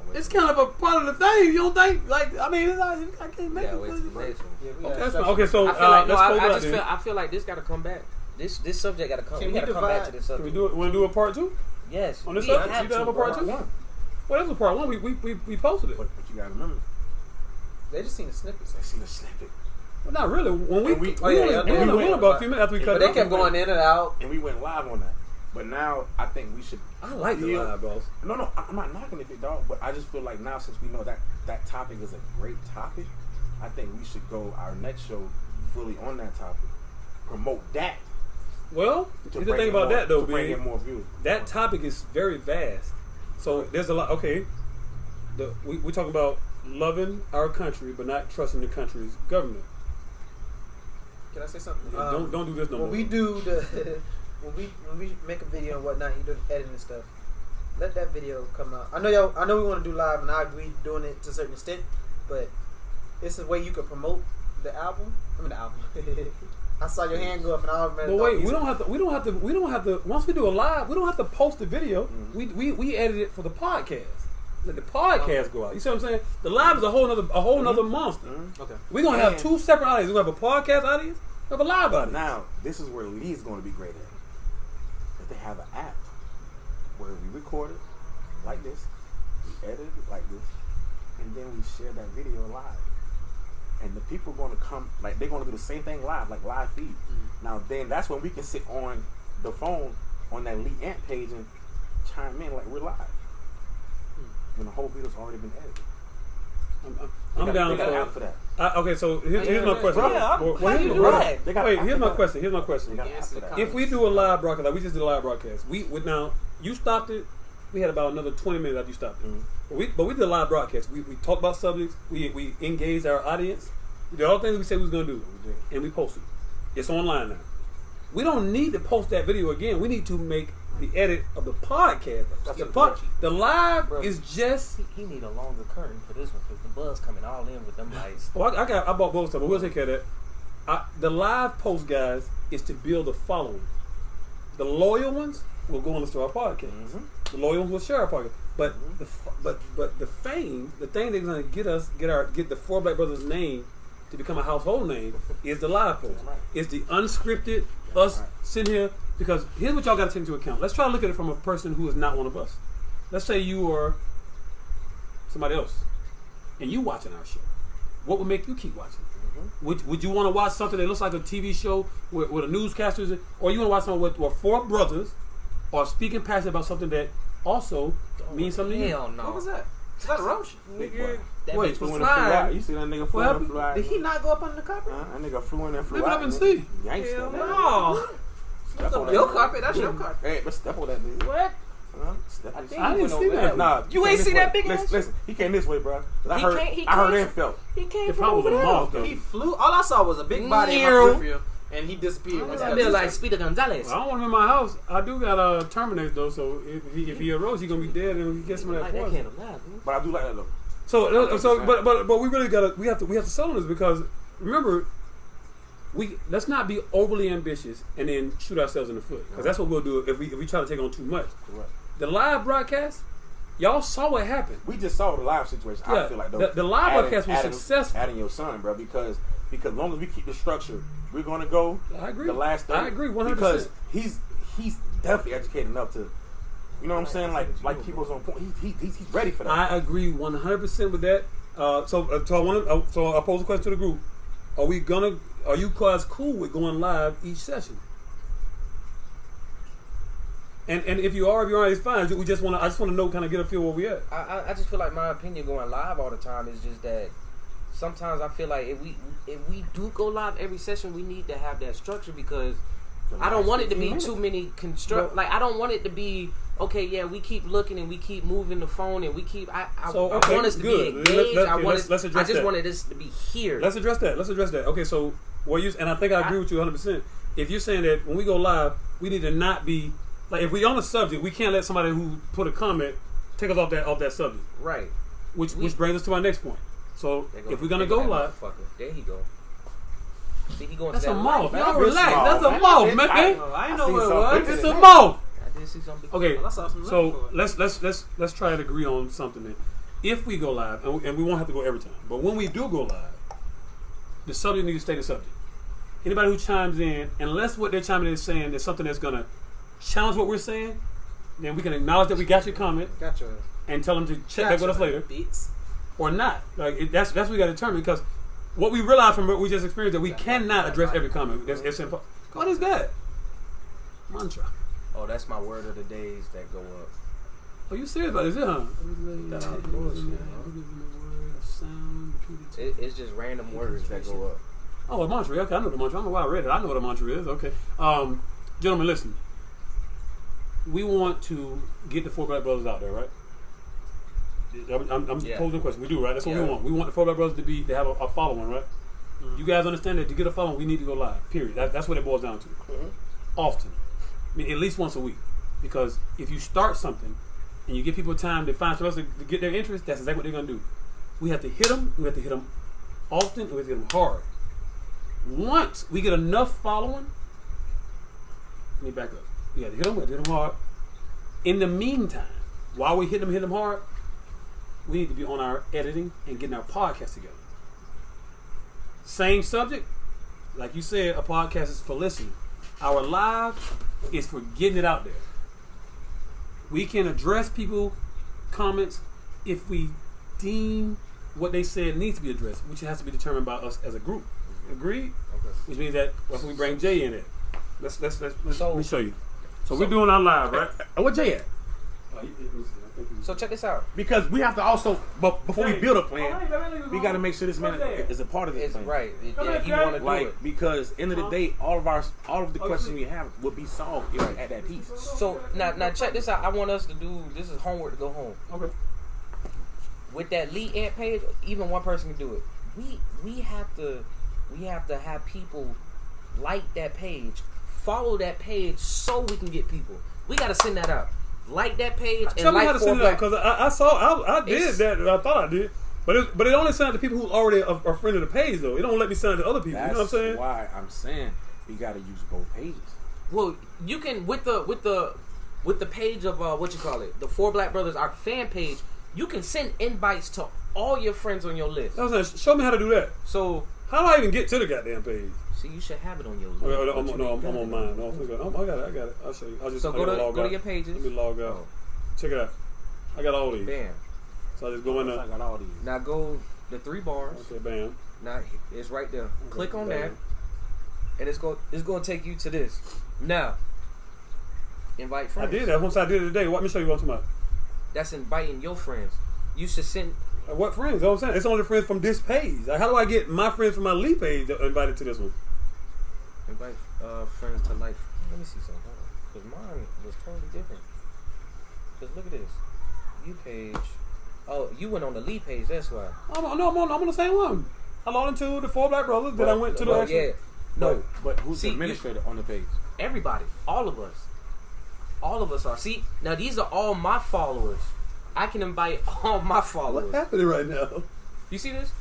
I'm It's waiting. kind of a part of the thing. You don't think? Like, I mean, it's not, I can't make Yeah, it. wait till the next one. Yeah, we Okay, got that's stuff. fine. Okay, so I feel like no. let's close I it out just then. feel. I feel like this got to come back. This subject got to come. Can We we got to come back to divide- this Can we subject. do it? Want to do a part two Yes. on this we subject? have You done have to, a part bro. two? Well, that's a part one. We posted it. But you gotta remember, They just seen the snippets. they seen a snippet. Well, not really. When we And we- Oh, yeah, yeah, we yeah. only went about a few minutes after we cut But it they off. kept going in and out. And we went live on that. But now I think we should. I like the Yeah. live, boss. No, I'm not knocking it, big dog. But I just feel like now, since we know that topic is a great topic, I think we should go our next show fully on that topic. Promote that. Well, to here's the bring thing in about more- that though, to bring man. in more views. That topic is very vast. So there's a lot. Okay, we talk about loving our country, but not trusting the country's government. Can I say something? Yeah, don't do this no more. When we do the when we make a video and whatnot, you do the editing and stuff. Let that video come out. I know we want to do live, and I agree doing it to a certain extent, but it's a way you can promote the album. I mean the album. I saw your hand go up, and I already. But wait, we don't have to. Once we do a live, we don't have to post the video. Mhm. We edit it for the podcast. Let the podcast go out. You see what I'm saying? The live is a whole nother monster. Mhm. Okay. We're gonna have And- two separate audiences. We're gonna have a podcast audience, we have a live audience. Now, this is where Lee's going to be great at. If they have an app where we record it like this, we edit it like this, and then we share that video live. And the people are going to come, like they're going to do the same thing live, like live feed. Now, then that's when we can sit on the phone on that Lee Ant page and chime in like we're live. When the whole video's already been edited. I'm down They got an app for. for that. Okay, so here's my question. Yeah, Well, how here's you my do question. that? They got Wait, an here's app my for question. Here's my that. question. They got an app for that. If we do a live broadcast, like we just did a live broadcast, we would now you stopped it. We had about another 20 minutes after you stopped it. Mhm. But we did a live broadcast. We talked about subjects. We engaged our audience. We did all the things we said we was gonna do, We did. and we posted. It's online now. We don't need to post that video again. We need to make the edit of the podcast. That's The, it. the live Bro. is just. He need a longer curtain for this one because the buzz coming all in with them lights. Oh, I bought both stuff, but we'll take care of that. The live post, guys, is to build a following. The loyal ones will go and listen to our podcast. Mhm. The loyal ones will share our podcast. But but the fame, the thing that's going to get the Four Black Brothers name to become a household name is the live post. Right. It's the unscripted us Right. sitting here because here's what y'all got to take into account. Let's try to look at it from a person who is not one of us. Let's say you are somebody else and you watching our show. What would make you keep watching? Would you want to watch something that looks like a TV show with a newscaster, or you want to watch something where four brothers are speaking passionate about something that also means something to you? Hell no. What was that? Is that a roach? Big boy. That Wait, bitch Flew was in and flew out. flying. You see that nigga What flew in and happened? flew out. Did he not go up under the carpet? That nigga flew in and flew Lift it out. up and nigga. see. Gangsta. Hell nigga. no. Step on that Your nigga. carpet? That's your carpet. Hey, let's step on that nigga. What? Step on think I he didn't went see over that. there. Nah, You he ain't came see this that way. big ass? Listen, he came this way, bro. I He heard came and felt. He came It from probably over was a there. moth though. He flew. All I saw was a big body in my Meow. peripheral, and he disappeared. Once he I got feel to like the- Speedy Gonzalez. I don't want him in my house. I do got terminate though, so if he arose, he's gonna be dead and we get some of that Like that poison. can't alive, man. But I do like that though. But we really we have to settle this because remember, let's not be overly ambitious and then shoot ourselves in the foot because that's what we'll do if we try to take on too much. Correct. The live broadcast, y'all saw what happened. We just saw the live situation. Yeah, I feel like though, the live broadcast was successful. Adding your son, bro, because as long as we keep the structure, we're gonna go. I agree. The last 30, I agree 100%. because he's definitely educated enough to, you know what I'm saying? Like people's on point. He's ready for that. I agree 100% with that. So I pose a question to the group: Are you guys cool with going live each session? And if you are, it's fine. I just want to know, kind of get a feel where we at. I just feel like my opinion going live all the time is just that sometimes I feel like if we do go live every session, we need to have that structure because I don't want it to be too many like I don't want it to be okay, yeah, we keep looking and we keep moving the phone and we keep. I So, okay, want us to good. be engaged. Let's I address just that. wanted this to be here. Let's address that. Okay, so what you and I think I agree with you 100%. If you're saying that when we go live, we need to not be like if we on a subject, we can't let somebody who put a comment take us off that subject. Right. Which brings us to our next point. So There if we're gonna there go that live, motherfucker. There he go. See, he going that's to a that mouth. light. Y'all Real relax. small, That's a man. mouth, man. I ain't know seen what it something. was. It's a mouth. I did see something. Okay, Well, I saw some so left for it. let's try to agree on something. Then, if we go live, and we won't have to go every time, but when we do go live, the subject needs to stay the subject. Anybody who chimes in, unless what they're chiming in is saying is something that's gonna challenge what we're saying, then we can acknowledge that we got your comment Gotcha. and tell them to check back with us later Beats. or not. Like that's what we got to determine because what we realized from what we just experienced that we cannot address every comment. It's impossible. What is that? Mantra. Oh, that's my word of the days that go up. Are you serious about this? Huh? That out of course, It's just random words that go up. Oh, a mantra. Okay, I know the mantra. I don't know why I read it. I know what a mantra is. Okay. Gentlemen, listen. We want to get the Four Black Brothers out there, right? I'm Yeah. posing a question. We do, right? That's what we Yeah. want. We want the Four Black Brothers to have a following, right? You guys understand that to get a following, we need to go live. Period. That's what it boils down to. Often. I mean, at least once a week. Because if you start something and you give people time to find something else to get their interest, that's exactly what they're going to do. We have to hit them. We have to hit them often. And we have to hit them hard. Once we get enough following, let me back up. We have to hit them. We have to hit them hard. In the meantime, while we hit them hard, we need to be on our editing and getting our podcast together. Same subject. Like you said, a podcast is for listening. Our live is for getting it out there. We can address people comments if we deem what they said needs to be addressed, which has to be determined by us as a group. Agreed? Okay. Which means that when we bring Jay in it. Let's So- let me show you. So we're doing our live, right? Where Jay at? So check this out. Because we have to also, but before we build a plan, we got to make sure this man Jay. is a part of this It's plan. right. Come Yeah, here, he Jay. want to do Like, it. because end of the day, all of the questions we have will be solved at that piece. So now check this out. I want us to do. This is homework to go home. Okay. With that lead ant page, even one person can do it. We have to have people like that page, follow that page, so we can get people. We got to send that out. Like that page and Tell me like how to Four send it out Black. because I did It's- that. I thought I did, but it only sent out to people who already are friend of the page though. It don't let me send it to other people. That's You know what I'm saying? why I'm saying we got to use both pages. Well, you can with the page of what you call it, the Four Black Brothers, our fan page. You can send invites to all your friends on your list. I was saying, show me how to do that. So How do I even get to the goddamn page? see, you should have it on your list. Okay, But you I'm ain't got on it mine. No, I got it. I'll show you. I So gotta log go to out. your pages. Let me log out. Oh, Check it out. I got all these. bam. So I just go in I there. got all these. Now go the 3 bars. Okay, bam. Now it's right there. Click on bam. that, and it's going to take you to this. Now, invite I friends. did that once I did it today. Let me show you what I'm talking about. That's inviting your friends. You should send. What friends? You know what I'm saying? It's only friends from this page. Like, how do I get my friends from my Lee page invited to this one? Invite friends to life. Let me see something. Hold on. Because mine was totally different. Because look at this. You page. Oh, you went on the Lee page. That's why. I'm on the same one. I logged into the Four Black Brothers. Then I went to the Well, actual. yeah. No, But who's See, the you- administrator on the page? everybody. All of us. All of us are. See, now these are all my followers. I can invite all my followers. What's happening right now? You see this?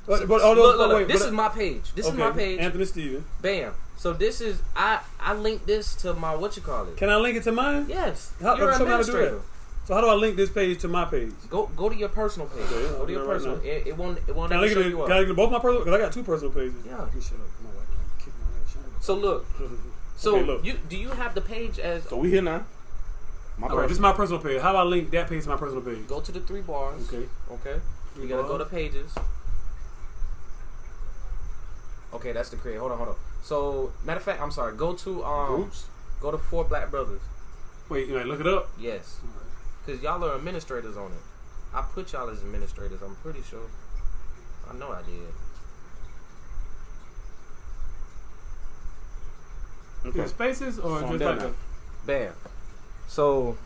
But Look, wait, this but- is my page. This is my okay, page. Anthony Steven. Bam. So this is I linked this to my what you call it. Can I link it to mine? Yes. How- You're an show me how to do administrator. that. So how do I link this page to my page? Go to your personal page. Okay, Go to your I'll do that right personal. now. It won't Can I ever link show it? you up. Can I link it to both my personal? Because I got 2 personal pages. Yeah. You shut up. Come on, wife. I'm kicking my ass. Shut up. So look. So Okay, look. do you have the page as So we here now. My All right, this is my personal page. How do I link that page to my personal page? go to the 3 bars. Okay. Okay. You gotta go to pages. Okay, that's the create. Hold on. So matter of fact, I'm sorry. Go to Groups. Go to Four Black Brothers. Wait, you know, look it up. Yes. Cause y'all are administrators on it. I put y'all as administrators. I'm pretty sure. I know I did. Okay. Spaces or So I'm just done like now. a, Bam. So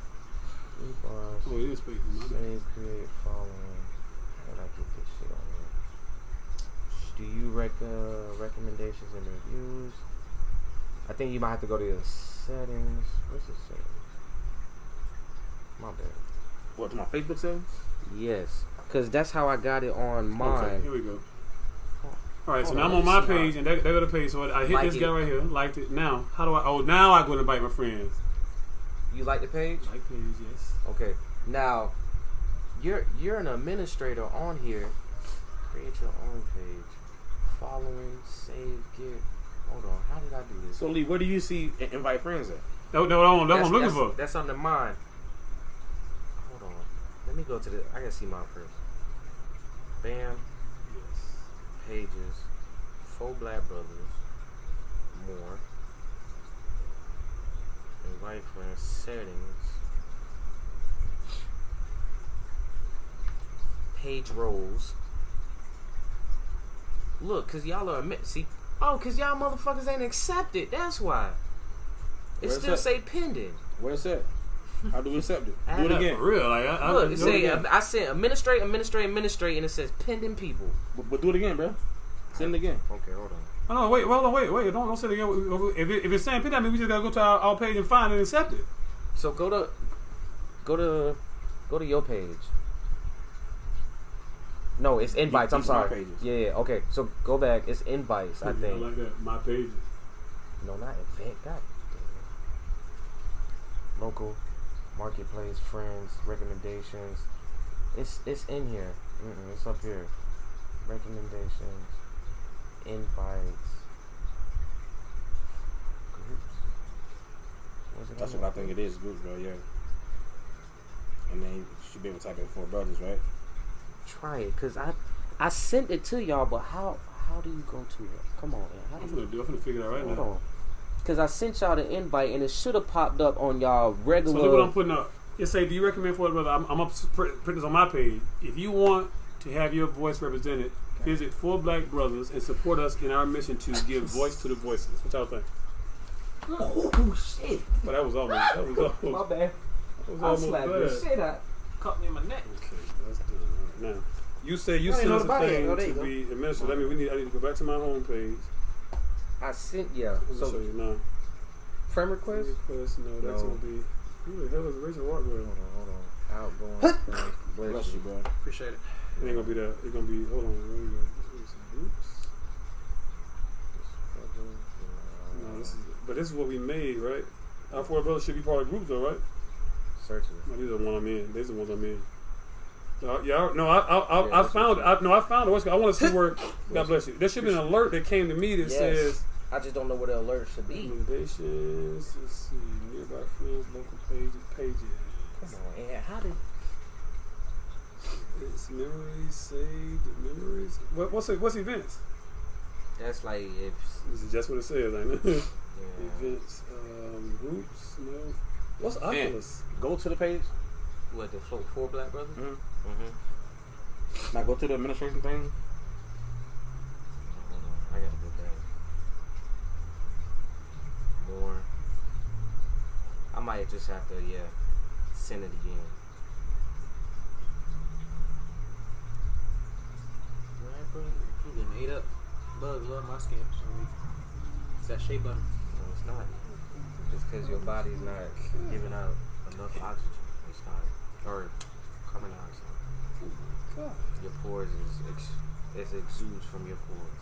3 bars. Oh, it is space. My bad. Save, create, following. How did I get this shit on here? Do you recommendations and reviews? I think you might have to go to your settings. What's the settings? My bad. What, to my Facebook settings? Yes, because that's how I got it on mine. Okay, here we go. All right, so Hold now I'm on, on my let me see. page, and they go to page. So I hit Like this it. guy right here, liked it. Now, how do I? Oh, now I go and invite my friends. You like the page? Like page, yes. Okay. Now, you're an administrator on here. Create your own page. Following, save, get. Hold on. How did I do this? So, Lee, where do you see invite friends at? That's what I'm looking for. That's under mine. Hold on. Let me go to the. I gotta see mine first. Bam. Pages. 4 Black Brothers. More. Invite friends. Settings. Page roles. Look, cause y'all are see. Oh, cause y'all motherfuckers ain't accepted. That's why. It Where's still that? say pending. Where's that? How do we accept it? Add Do it up. again. For real, like Look, it do it say again. I said administrate, and it says pending people. But do it again, bro. Send it again. Okay, hold on. Oh, no, wait. Don't say it again. If it's saying pin, that means we just gotta go to our page and find and accept it. So go to your page. No, it's invites. I'm These are my sorry. pages. Yeah. Okay. So go back. It's invites. I think. like that. My pages. No, not event. God damn it. Local, marketplace, friends, recommendations. It's in here. It's up here. Recommendations, invites, groups. Was it That's in what I there? think it is, groups, bro. Yeah. And then you should be able to type in 4 brothers, right? Try it, cause I sent it to y'all, but how do you go to it? Come on, man. How I'm do you, finna figure it out right hold now. on. Cause I sent y'all the invite and it should have popped up on y'all So regular. look what I'm putting up. It say, do you recommend for it, brother? I'm up print this on my page. If you want to have your voice represented, visit 4 Black Brothers and support us in our mission to give voice to the voiceless. What y'all think? Oh shit! Well, that was almost. That was almost. My bad. That was I almost slapped bad. this shit out. Caught me in my neck. Okay, that's done. All right, now, you say you I ain't sent know us a about it. thing Oh, there you to go. be administered. I mean, I need to go back to my home page. I sent yeah. I'm gonna show So you now. friend request. Request, no, that's No. gonna be. Who the hell is Rachel Rockwell? Hold on. Outgoing friends. Bless you, bro. Appreciate it. It ain't gonna be that. It's gonna be. Hold on. Where we go? Oops. No, this is. But this is what we made, right? Our 4 brothers should be part of groups, though, right? Searching. No, these are the one I'm in. These are the ones I'm in. So, yeah, no, I that's found. what I found it. I want to see where. God bless you. There should be an alert that came to me that Yes. says I just don't know what the alert should be. recommendations. Let's see, nearby friends, local pages. Come on, and how did? It's memories saved. Memories. What's events? That's like if. This is just what it says, ain't it? Yeah. Events, groups. No. What's Man. Oculus? Go to the page. What the 4 Black Brothers? Mm-hmm. Mm-hmm. Now go to the administration thing. Hold on, I gotta go back. More. I might just have to send it again. Right, bro. You getting ate up. Bugs love my skin for some reason. It's that shea butter. No, it's not. Just because your body's not giving out enough oxygen, it's not, or carbon dioxide. God. Your pores it exudes from your pores.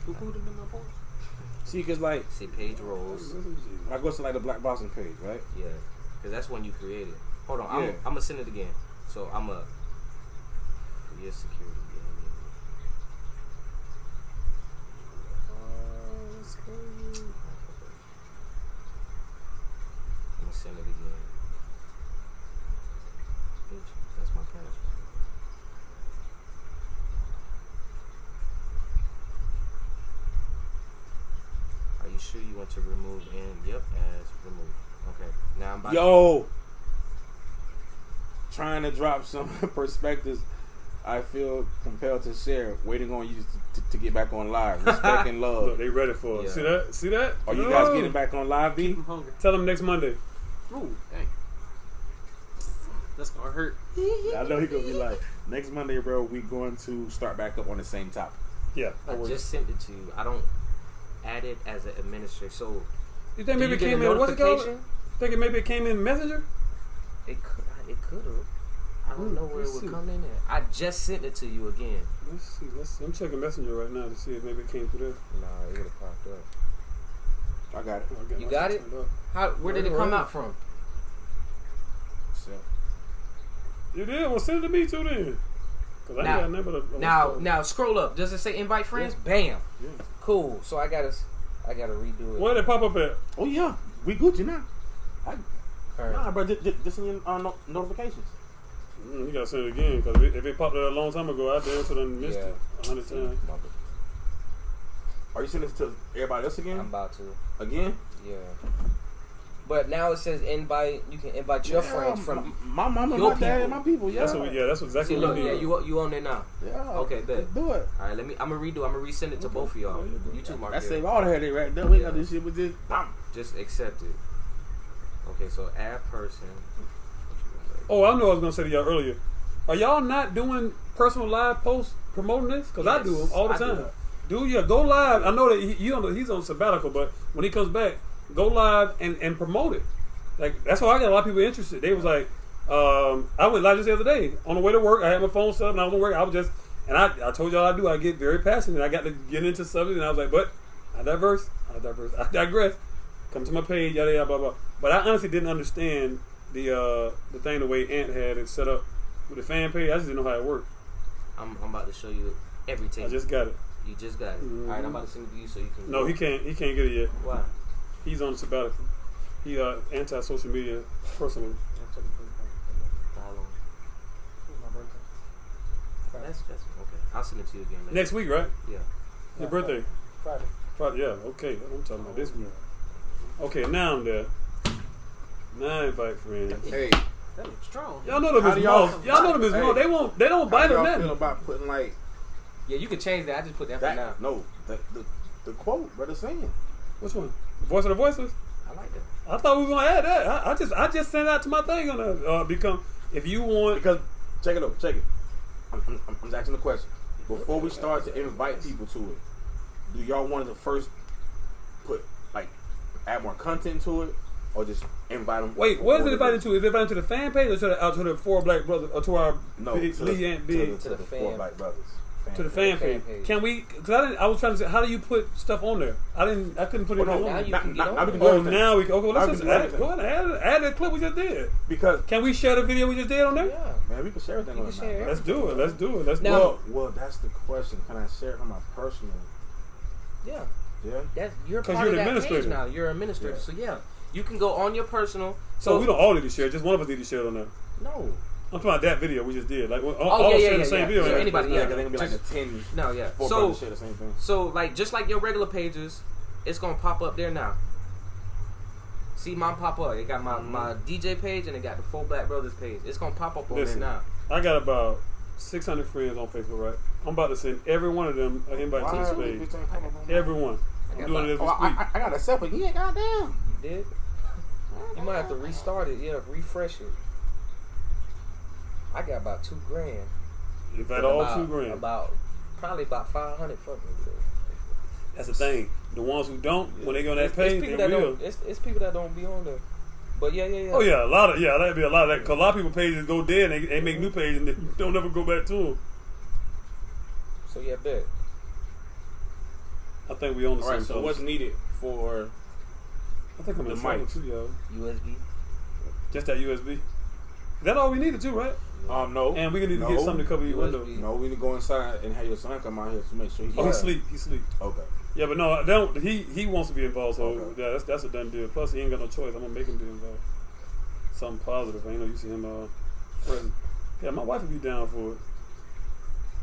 Who put them in my pores? See, cause like See page rolls. I go to like the Black Boston page, right? Yeah, because that's when you created. Hold on, Yeah. I'm gonna send it again. So I'm a create security. I'm gonna send it again. Bitch, that's my password. Are you sure you want to remove and yep, as remove. Okay. Now I'm about Yo, trying to drop some perspectives. I feel compelled to share. Waiting on you to get back on live. Respect and Look, love. they ready for it. Yeah. See that? See that? Are you guys No. getting back on live, B? I'm hungry. Tell them next Monday. Ooh, dang. That's gonna hurt. I know he gonna be like, next Monday, bro, we going to start back up on the same topic. Yeah. I just sent it to you. I don't add it as an administrator. So You think Do maybe you it get a came in? What's it called? notification? Think it maybe it came in Messenger? It could have. I don't know where it let's would see. come in at. I just sent it to you again. Let's see. I'm checking Messenger right now to see if maybe it came through there. nah, it would have popped up. I got it. I'll get You my got shit it? turned up. How? Where did it come Right. out from? So, You did? Well, send it to me too then. Cause I Now- got never. Now scroll up. Does it say invite friends? Bam. yeah. Cool. So I gotta redo it. Where did it pop up at? Oh yeah, we Gucci now. All right. Nah, bro, just in your notifications. You gotta send it again. Cause if it popped up a long time ago, I damn sure done missed it 100 times. Are you sending it to everybody else again? I'm about to. Again? Yeah. But now it says invite. You can invite your friends from. my mama, your my dad, and people. my people. Yeah, That's what. That's exactly See, what look, we yeah, need. you on there now. Yeah. Okay, bet. Let's do it. All right, I'm gonna redo. I'm gonna resend it to both of y'all. You too, Mark. That save all the headache right there. We got this shit with this. Bam. Just accept it. Okay, so add person. Oh, I know. I was gonna say to y'all earlier. Are y'all not doing personal live posts promoting this? Cause I do them all the I do time. that. Do you go live? I know that he's on sabbatical, but when he comes back, go live and promote it. Like that's why I got a lot of people interested. They was like, I went live just the other day on the way to work. I had my phone set up and I was on work. I was just, and I told y'all I do. I get very passionate. I got to get into something, and I was like, but I digress. Come to my page, yada yada blah blah. But I honestly didn't understand the thing the way Ant had it set up with the fan page. I just didn't know how it worked. I'm about to show you everything. I just got it. You just got it. Mhm. All right, I'm about to send it to you so you can. No, he can't get it yet. Why? He's on sabbatical. He anti-social media personally. How long? That's okay. I'll send it to you again later. Next week, right? Yeah. Your birthday. Friday. Friday. Yeah. Okay. That's what I'm talking about this week. Okay. Now I'm there. Now I invite friends. Hey, That looks strong. Y'all know them How is do y'all- moss. Y'all know them is Hey. moss. They don't how bite do them y'all feel nothing. about putting like Yeah, you can change that. I just put that, for now. that? No, the quote, brother, saying. Which one? Voice of the Voiceless? I like that. I thought we were gonna add that. I just sent it out to my thing on the become. If you want, Because check it out, check it. I'm just asking the question. Before we start to invite people to it, do y'all want to first put like add more content to it, or just invite them? wait, what is it invited to? Is it invited to the fan page or to the four black brothers or to our No, big, to Lee and Big? to To the the four fan. black brothers. To the fan fan page. page. Can we? Because I was trying to say, how do you put stuff on there? I couldn't put it Oh, no, on. now there. you now- can get now on we can there. do Oh, everything. now we can. Okay, well, Now let's we just can do everything. go ahead and add that clip we just did. Because Can we share the video we just did on there? Yeah. man, we can share everything You on can it now, share bro. Let's do it. Let's do it. Let's Now- do it. Well, that's the question. Can I share it on my personal? Yeah. Yeah. That's you're 'Cause part you're of an that page administrator. now. You're an administrator. Yeah. So yeah, you can go on your personal. So we don't all need to share. Just one of us need to share it on there. No. I'm talking about that video we just did. Like all Oh, all yeah, share yeah, the same yeah. video. So ain't it? anybody- Yeah, yeah. because they're gonna be like Just- a 10 No. Yeah. four So brothers share the same thing. so like just like your regular pages, it's gonna pop up there now. See mine pop up. It got my DJ page and it got the Four Black Brothers page. It's gonna pop up on Listen. there now. I got about 600 friends on Facebook, right? I'm about to send every one of them an invite to this page. Everyone. I'm doing it as we Oh, speak. I got a separate. Yeah, goddamn. You did? You might have to restart it. Yeah, refresh it. I got about $2,000. Invite all About- 2 grand. Probably about 500 fucking. That's the thing. The ones who don't, when they go on that It's page, people they that will. don't. It's people that don't be on there. But yeah. Oh yeah, that'd be a lot of that. Cause a lot of people pages go dead and they make new pages and they don't ever go back to them. So yeah, bet. I think we own the All same. right. So colors. what's needed for? I think I'm in the trouble mics? too, yo. USB. Just that USB. That all we needed too, right? No. And we gonna need to get something to cover your window. USB. No, we need to go inside and have your son come out here to make sure he's. Oh, he sleep. Okay. Yeah, but no, don't. He wants to be involved, so Okay. yeah, that's a done deal. Plus, he ain't got no choice. I'm gonna make him be involved. Something positive. I know you see him fretting. Yeah, my wife would be down for it.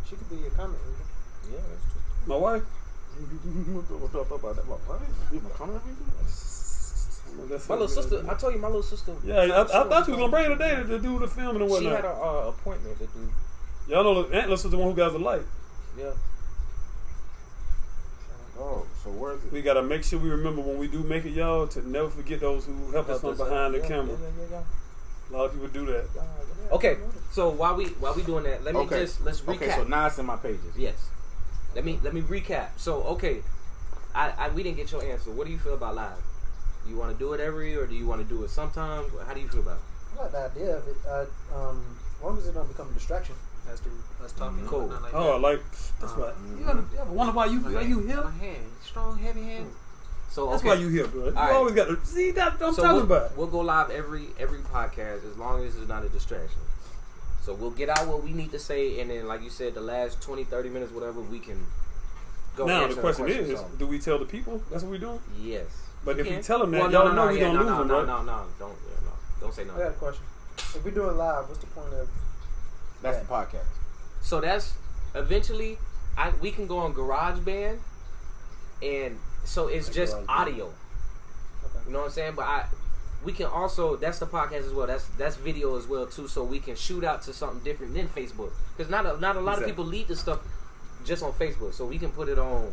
She could be a comment. Yeah, that's true. My wife. What about that? What? You my comment? My little sister. I told you, my little sister. Yeah, I thought you was gonna bring her today to do the filming and She whatnot. had an appointment to do. Y'all know the Atlas is the one who got the light. Yeah. Oh, so where's it? We gotta make sure we remember when we do make it, y'all, to never forget those who help us from behind the camera. Yeah. A lot of people do that. Yeah. Okay, so while we doing that, let me let's recap. Okay, so now it's in my pages. Yes. Let me recap. So okay, we didn't get your answer. What do you feel about live? You want to do it every year, or do you want to do it sometimes? How do you feel about it? I like the idea of it. As long as it don't become a distraction. That's talking. Cool. Not like Oh, that. like that's why. You gotta wonder why you here. My hand, strong, heavy hand. So That's okay. why you here, bro. You right. always got to see that. I'm So talking about. we'll go live every podcast as long as it's not a distraction. So we'll get out what we need to say, and then, like you said, the last 20, 30 minutes, whatever, we can go Now answer the question questions is, on. do we tell the people that's what we're doing? Yes. But You if we can. tell them that, Well, y'all know we gonna lose them, right? No, don't say no. I got a question. If we do it live, what's the point of? That's the podcast. So that's eventually, we can go on GarageBand, and so it's just audio. Okay. You know what I'm saying? But we can also, that's the podcast as well. That's video as well too. So we can shoot out to something different than Facebook, because not a lot of people lead the stuff just on Facebook. So we can put it on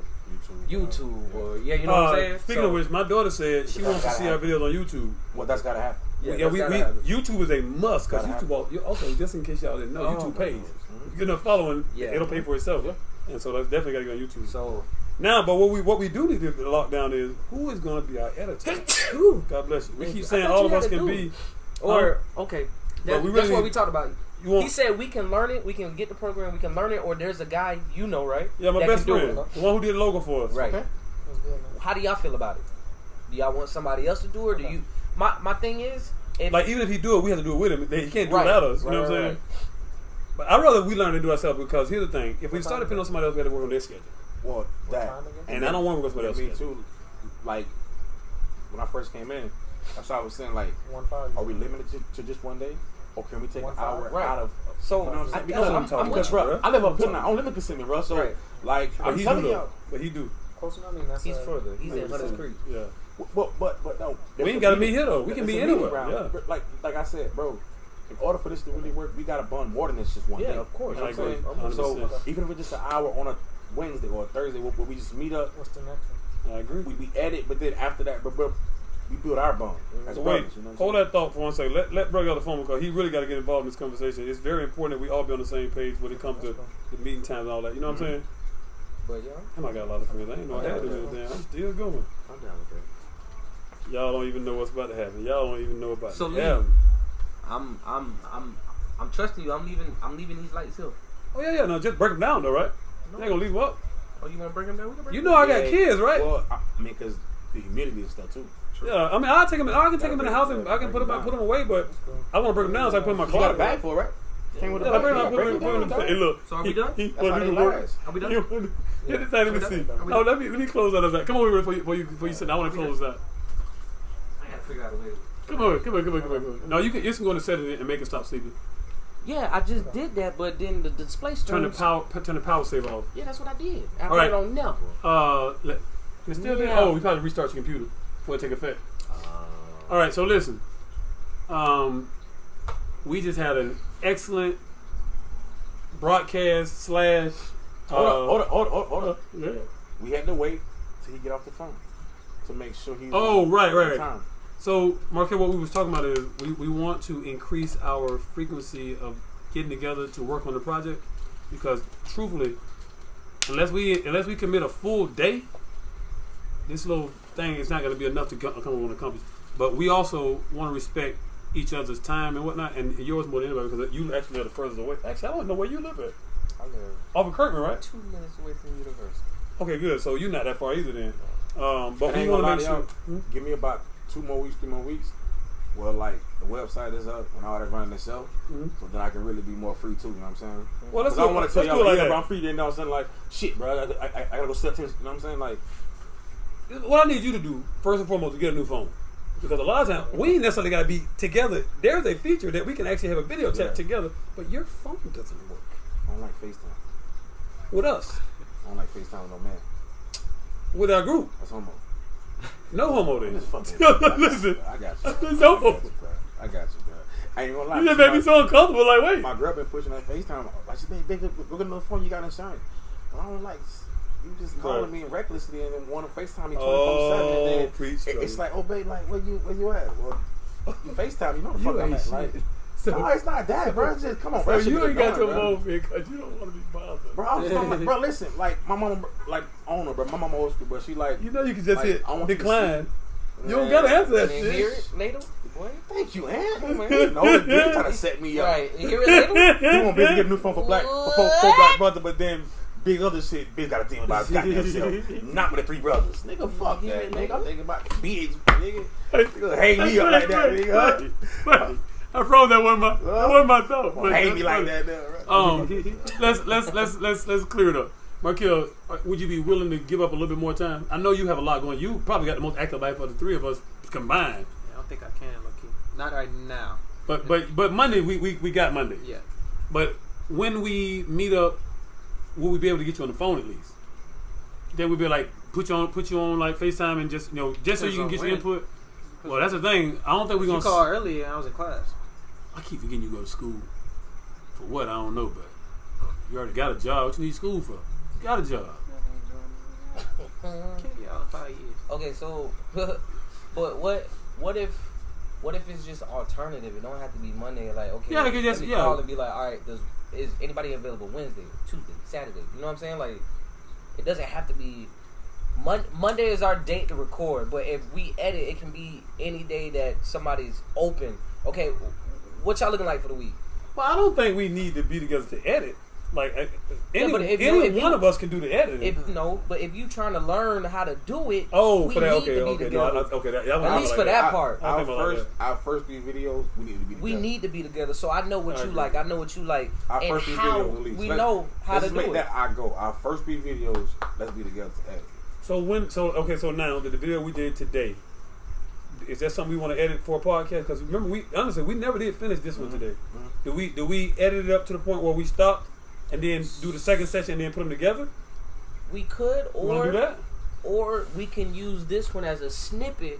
YouTube or you know what I'm saying. Speaking of which, my daughter said she wants to see our videos on YouTube. Well, that's gotta happen. YouTube is a must because Gotta YouTube. Also, just in case y'all didn't know, YouTube pays. You know, following, it'll pay for itself. And so that's definitely got to go on YouTube. So now, but what we do need to lock down is who is going to be our editor. God bless you. We keep saying all of us can be. Or okay, But we that's really- what we talked about. You want, He said we can learn it. We can get the program. We can learn it. Or there's a guy right? yeah, my that best can do friend, it. the one who did the logo for us. Right. Okay. That's good, man. How do y'all feel about it? Do y'all want somebody else to do it? Or do you? My thing is, if Like even if he do it, we have to do it with him. He can't do Right. it without us. You know Right, what I'm right, saying? But I'd rather we learn to do it ourselves because here's the thing: if we start depending on somebody else, we have to work on their schedule. Well, that. time again? And I don't want to work on somebody Me else's schedule. too. Like when I first came in, that's why I was saying like, 1-5. are we limited to just one day, or can we take an 1-5? hour Right. out of? So You know what I'm saying? I- Because that's what I'm talking because, about, bro, bro. I live up here now. I don't live in Kissimmee, bro. So Right. like, But I'm he telling do y'all. though. But he do. Close enough. I mean, that's he's further. He's in Hunters Creek. Yeah. But no. We ain't gotta meet here though. We can It's be a meeting anywhere. ground. Yeah. Like I said, bro. In order for this to really work, we gotta bond more than this just one Yeah, day. of course. You know I what I'm agree. saying? 100%. So even if it's just an hour on a Wednesday or a Thursday, where we just meet up, What's the next one? I agree. we edit, but then after that, bro, we build our bond. As So wait, brothers, you know what hold I'm that thought for one second. Let Bro get on the phone because he really got to get involved in this conversation. It's very important that we all be on the same page when it comes to the meeting times and all that. You know what I'm saying? But yeah, And I got a lot of friends. I ain't know I had to do anything. I'm still going. I'm down with that. Y'all don't even know what's about to happen. Y'all don't even know about So it. Lee, Yeah. I'm trusting you. I'm leaving these lights here. Oh yeah. No, just break them down though, right? You ain't gonna leave them up. Oh, you want to bring them down? We can bring You them know I saying? got kids, right? Well, I mean, because the humidity and stuff too. Yeah. I mean, I can take them in the house and I can put them away, but I want to break them down so I can put them in my You got a closet. bag for it, right? Came with a Yeah, I bag. bring You them. gotta break Put them in down. the. Hey, look. So are we done? That's how they last. Are we done? Get this thing. Let me see. we Oh, done? let me close out of that. Come over here before you sit. I want to close that. I gotta figure out a way. Come on. No, you can go in and set it and make it stop sleeping. Yeah, I just did that, but then the display Turn the screen. power save off. Yeah, that's what I did. I All put right. it on never. It's still there. Yeah. Oh, you probably restart your computer before it take effect. All right, so listen. We just had an excellent broadcast slash. Hold up. Yeah. We had to wait till he get off the phone to make sure he's. Oh, on right. time. So, Marquette, what we was talking about is we want to increase our frequency of getting together to work on the project because, truthfully, unless we commit a full day, this little thing is not going to be enough to come on and accomplish. But we also want to respect each other's time and whatnot, and yours more than anybody because you actually are the furthest away. Actually, I don't know where you live at. I live Off of Kirkman, right? 2 minutes away from university. Okay, good. So you're not that far either then. But And I we ain't want gonna to lie make to sure. y'all, give me about 3 more weeks. Well, like the website is up and all that running itself, so then I can really be more free too. You know what I'm saying? Well, let's Because I don't want to tell do y'all, it like yeah, that. bro, I'm free. Then all of a sudden, like, shit, bro, I gotta go set things. You know what I'm saying? Like, What I need you to do, first and foremost, is get a new phone. Because a lot of times, we ain't necessarily got to be together. There's a feature that we can actually have a video chat Yeah. together, but your phone doesn't work. I don't like FaceTime. With us. I don't like FaceTime with no man. With our group. That's homo. No homo then. Just fucking. I got you. Listen. I got you. No I homo. got you, bro. I got you, bro. I ain't gonna lie. You just made me so uncomfortable. Like, wait. My girl been pushing that FaceTime. Like, she been, look at the phone. You got insurance. But I don't like. You just calling me recklessly and then want to FaceTime me 24/7. Oh, And then preach, it's brother. like, oh babe, like where you at? Well, you FaceTime. You know the fuck I'm at. Like, No, it's not that, bro. It's just come on, So bro. you ain't got to bro. involve me because you don't want to be bothered. Bro, I was talking about, bro, listen, like my mama, like I don't know, bro. My mama old school, but she like, You know you can just Like, hit I want you to decline. You don't Man, gotta answer that And hear shit. it later. What? thank you, Aunt. Come on, man. No, you trying to set me up. Right. Hear it later. You want Biz to get a new phone for four black brothers, but then big other shit, Biz got to think about his goddamn self. Not with the 3 brothers. Nigga, fuck that, nigga. I'm thinking about the bigs, nigga. Nigga, hate me up like that, nigga. I froze that one my thought. but Hate that's me like funny. that, bro. Let's clear it up. Markel, would you be willing to give up a little bit more time? I know you have a lot going. You probably got the most active life of the 3 of us combined. Yeah, I don't think I can, Lucky. Not right now. But Monday we got Monday. Yeah. But when we meet up, will we be able to get you on the phone at least? Then we'd be like put you on like FaceTime and just just so you can get your input. Well, that's the thing. I don't think we're You gonna called earlier and I was in class. I keep forgetting you go to school. For what? I don't know, but you already got a job. What you need school for? You got a job. Kill y'all in 5 years. Okay, so, but what if it's just alternative? It don't have to be Monday. Like, okay, Yeah, because let me call and be like, all right, is anybody available Wednesday, Tuesday, Saturday? You know what I'm saying? Like, it doesn't have to be. Monday is our date to record, but if we edit, it can be any day that somebody's open. Okay, what y'all looking like for the week? Well, I don't think we need to be together to edit. Like any but if one of us can do the editing. But if you trying to learn how to do it, Oh, we for that, need okay, to be okay, together. no, okay, that At was least like for that part. I don't think about like Our first 3 videos, we need to be together. We need to be together, so I know what I you agree. like. I know what you like, Our and first 3 how videos, at least. we know how to let's do make it. that I go. Our first 3 videos, let's be together to edit. So now the video we did today, is that something we want to edit for a podcast? Because remember, we never did finish this one today. Did we edit it up to the point where we stopped and then do the second session and then put them together? We could, You want to do that? or we can use this one as a snippet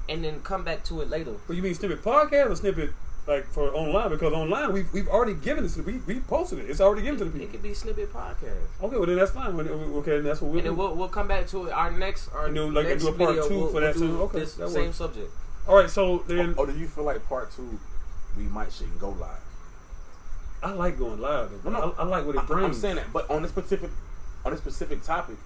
and then come back to it later. But you mean snippet podcast or snippet like for online? Because online we've already given this. We posted it. It's already given to the It people. could be snippet podcast, Okay, well then that's fine. Okay, then that's what and then we'll do. we'll come back to it. Our next And then, like, next do a part video, 2 we'll, for we'll that do too. Okay, this that same works. subject. All right, so then Or do you feel like part 2, we shouldn't go live? I like going live. Though. No. I like what it I'm brings. saying that, but on this specific topic,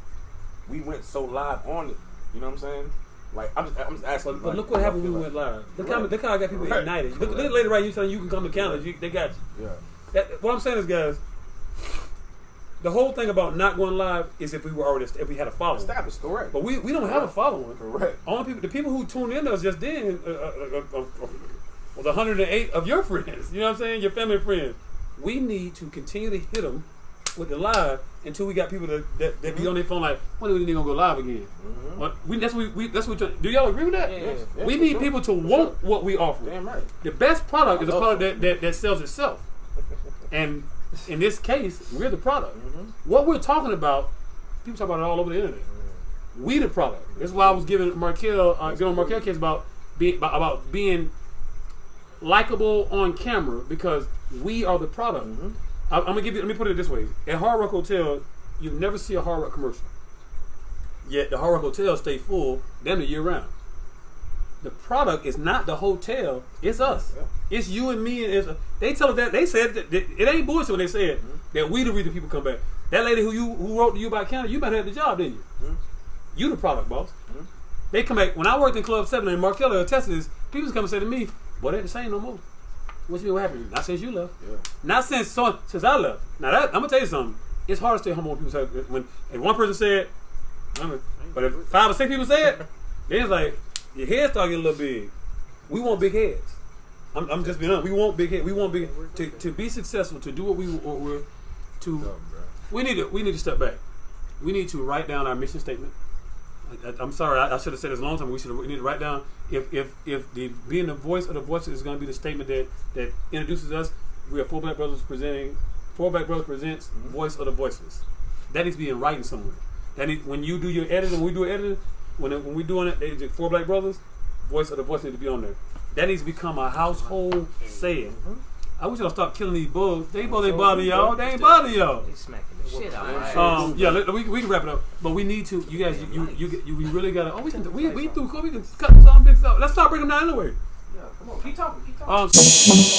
we went so live on it. You know what I'm saying? Like I'm just asking. But look what happened when we went live. Look how I got people ignited. Look later right, you saying you can come to Canada. They got you. Yeah. What I'm saying is, guys, the whole thing about not going live is if we had a following. Established, correct. But we don't have a following. Correct. Only the people who tuned in to us just then was 108 of your friends. You know what I'm saying? Your family and friends. We need to continue to hit them with the live until we got people that be on their phone like, when are we gonna go live again? That's what do y'all agree with that? Yeah. We need people to want what we offer. Damn right. The best product is a product that sells itself. And in this case, we're the product. What we're talking about, people talk about it all over the internet. We the product. That's why I was giving Markel, getting on Markel case about being likable on camera, because we are the product. I'm gonna give you. Let me put it this way: at Hard Rock Hotel, you never see a Hard Rock commercial. Yet the Hard Rock Hotel stay full damn the year round. The product is not the hotel; it's us. Yeah. It's you and me. And they tell us that they said that it ain't bullshit when they said that we the reason people come back. That lady who wrote to you about Canada, you might have the job, didn't you? You the product, boss. They come back. When I worked in Club 7 and Markella attested this, people come and say to me, "Boy, they ain't the same no more." What you mean, what happened? Not since you left. Yeah. Not since I left. Now I'm gonna tell you something. It's hard to stay humble when people say if one person said, but if 5 or 6 people say it, then it's like your head start getting a little big. We want big heads. I'm just being honest. We want big heads. We want big to be successful, to do what we're to. We need to step back. We need to write down our mission statement. I'm sorry, I should have said this a long time. We need to write down if the being the voice of the voices is going to be the statement that introduces us. We are Four Black Brothers presents Voice of the Voiceless. That needs to be in writing somewhere. When you do your editing, when we do editing, when we're doing it, Four Black Brothers, Voice of the Voice needs to be on there. That needs to become a household saying. I wish y'all stop killing these bugs. They ain't bother y'all. They ain't bother y'all. They smacking the shit out of us. Yeah, we can wrap it up, but we need to. You guys, we really gotta. Oh, we threw. We can cut some big stuff. Let's start breaking them down anyway. Come on, keep talking. Keep talking.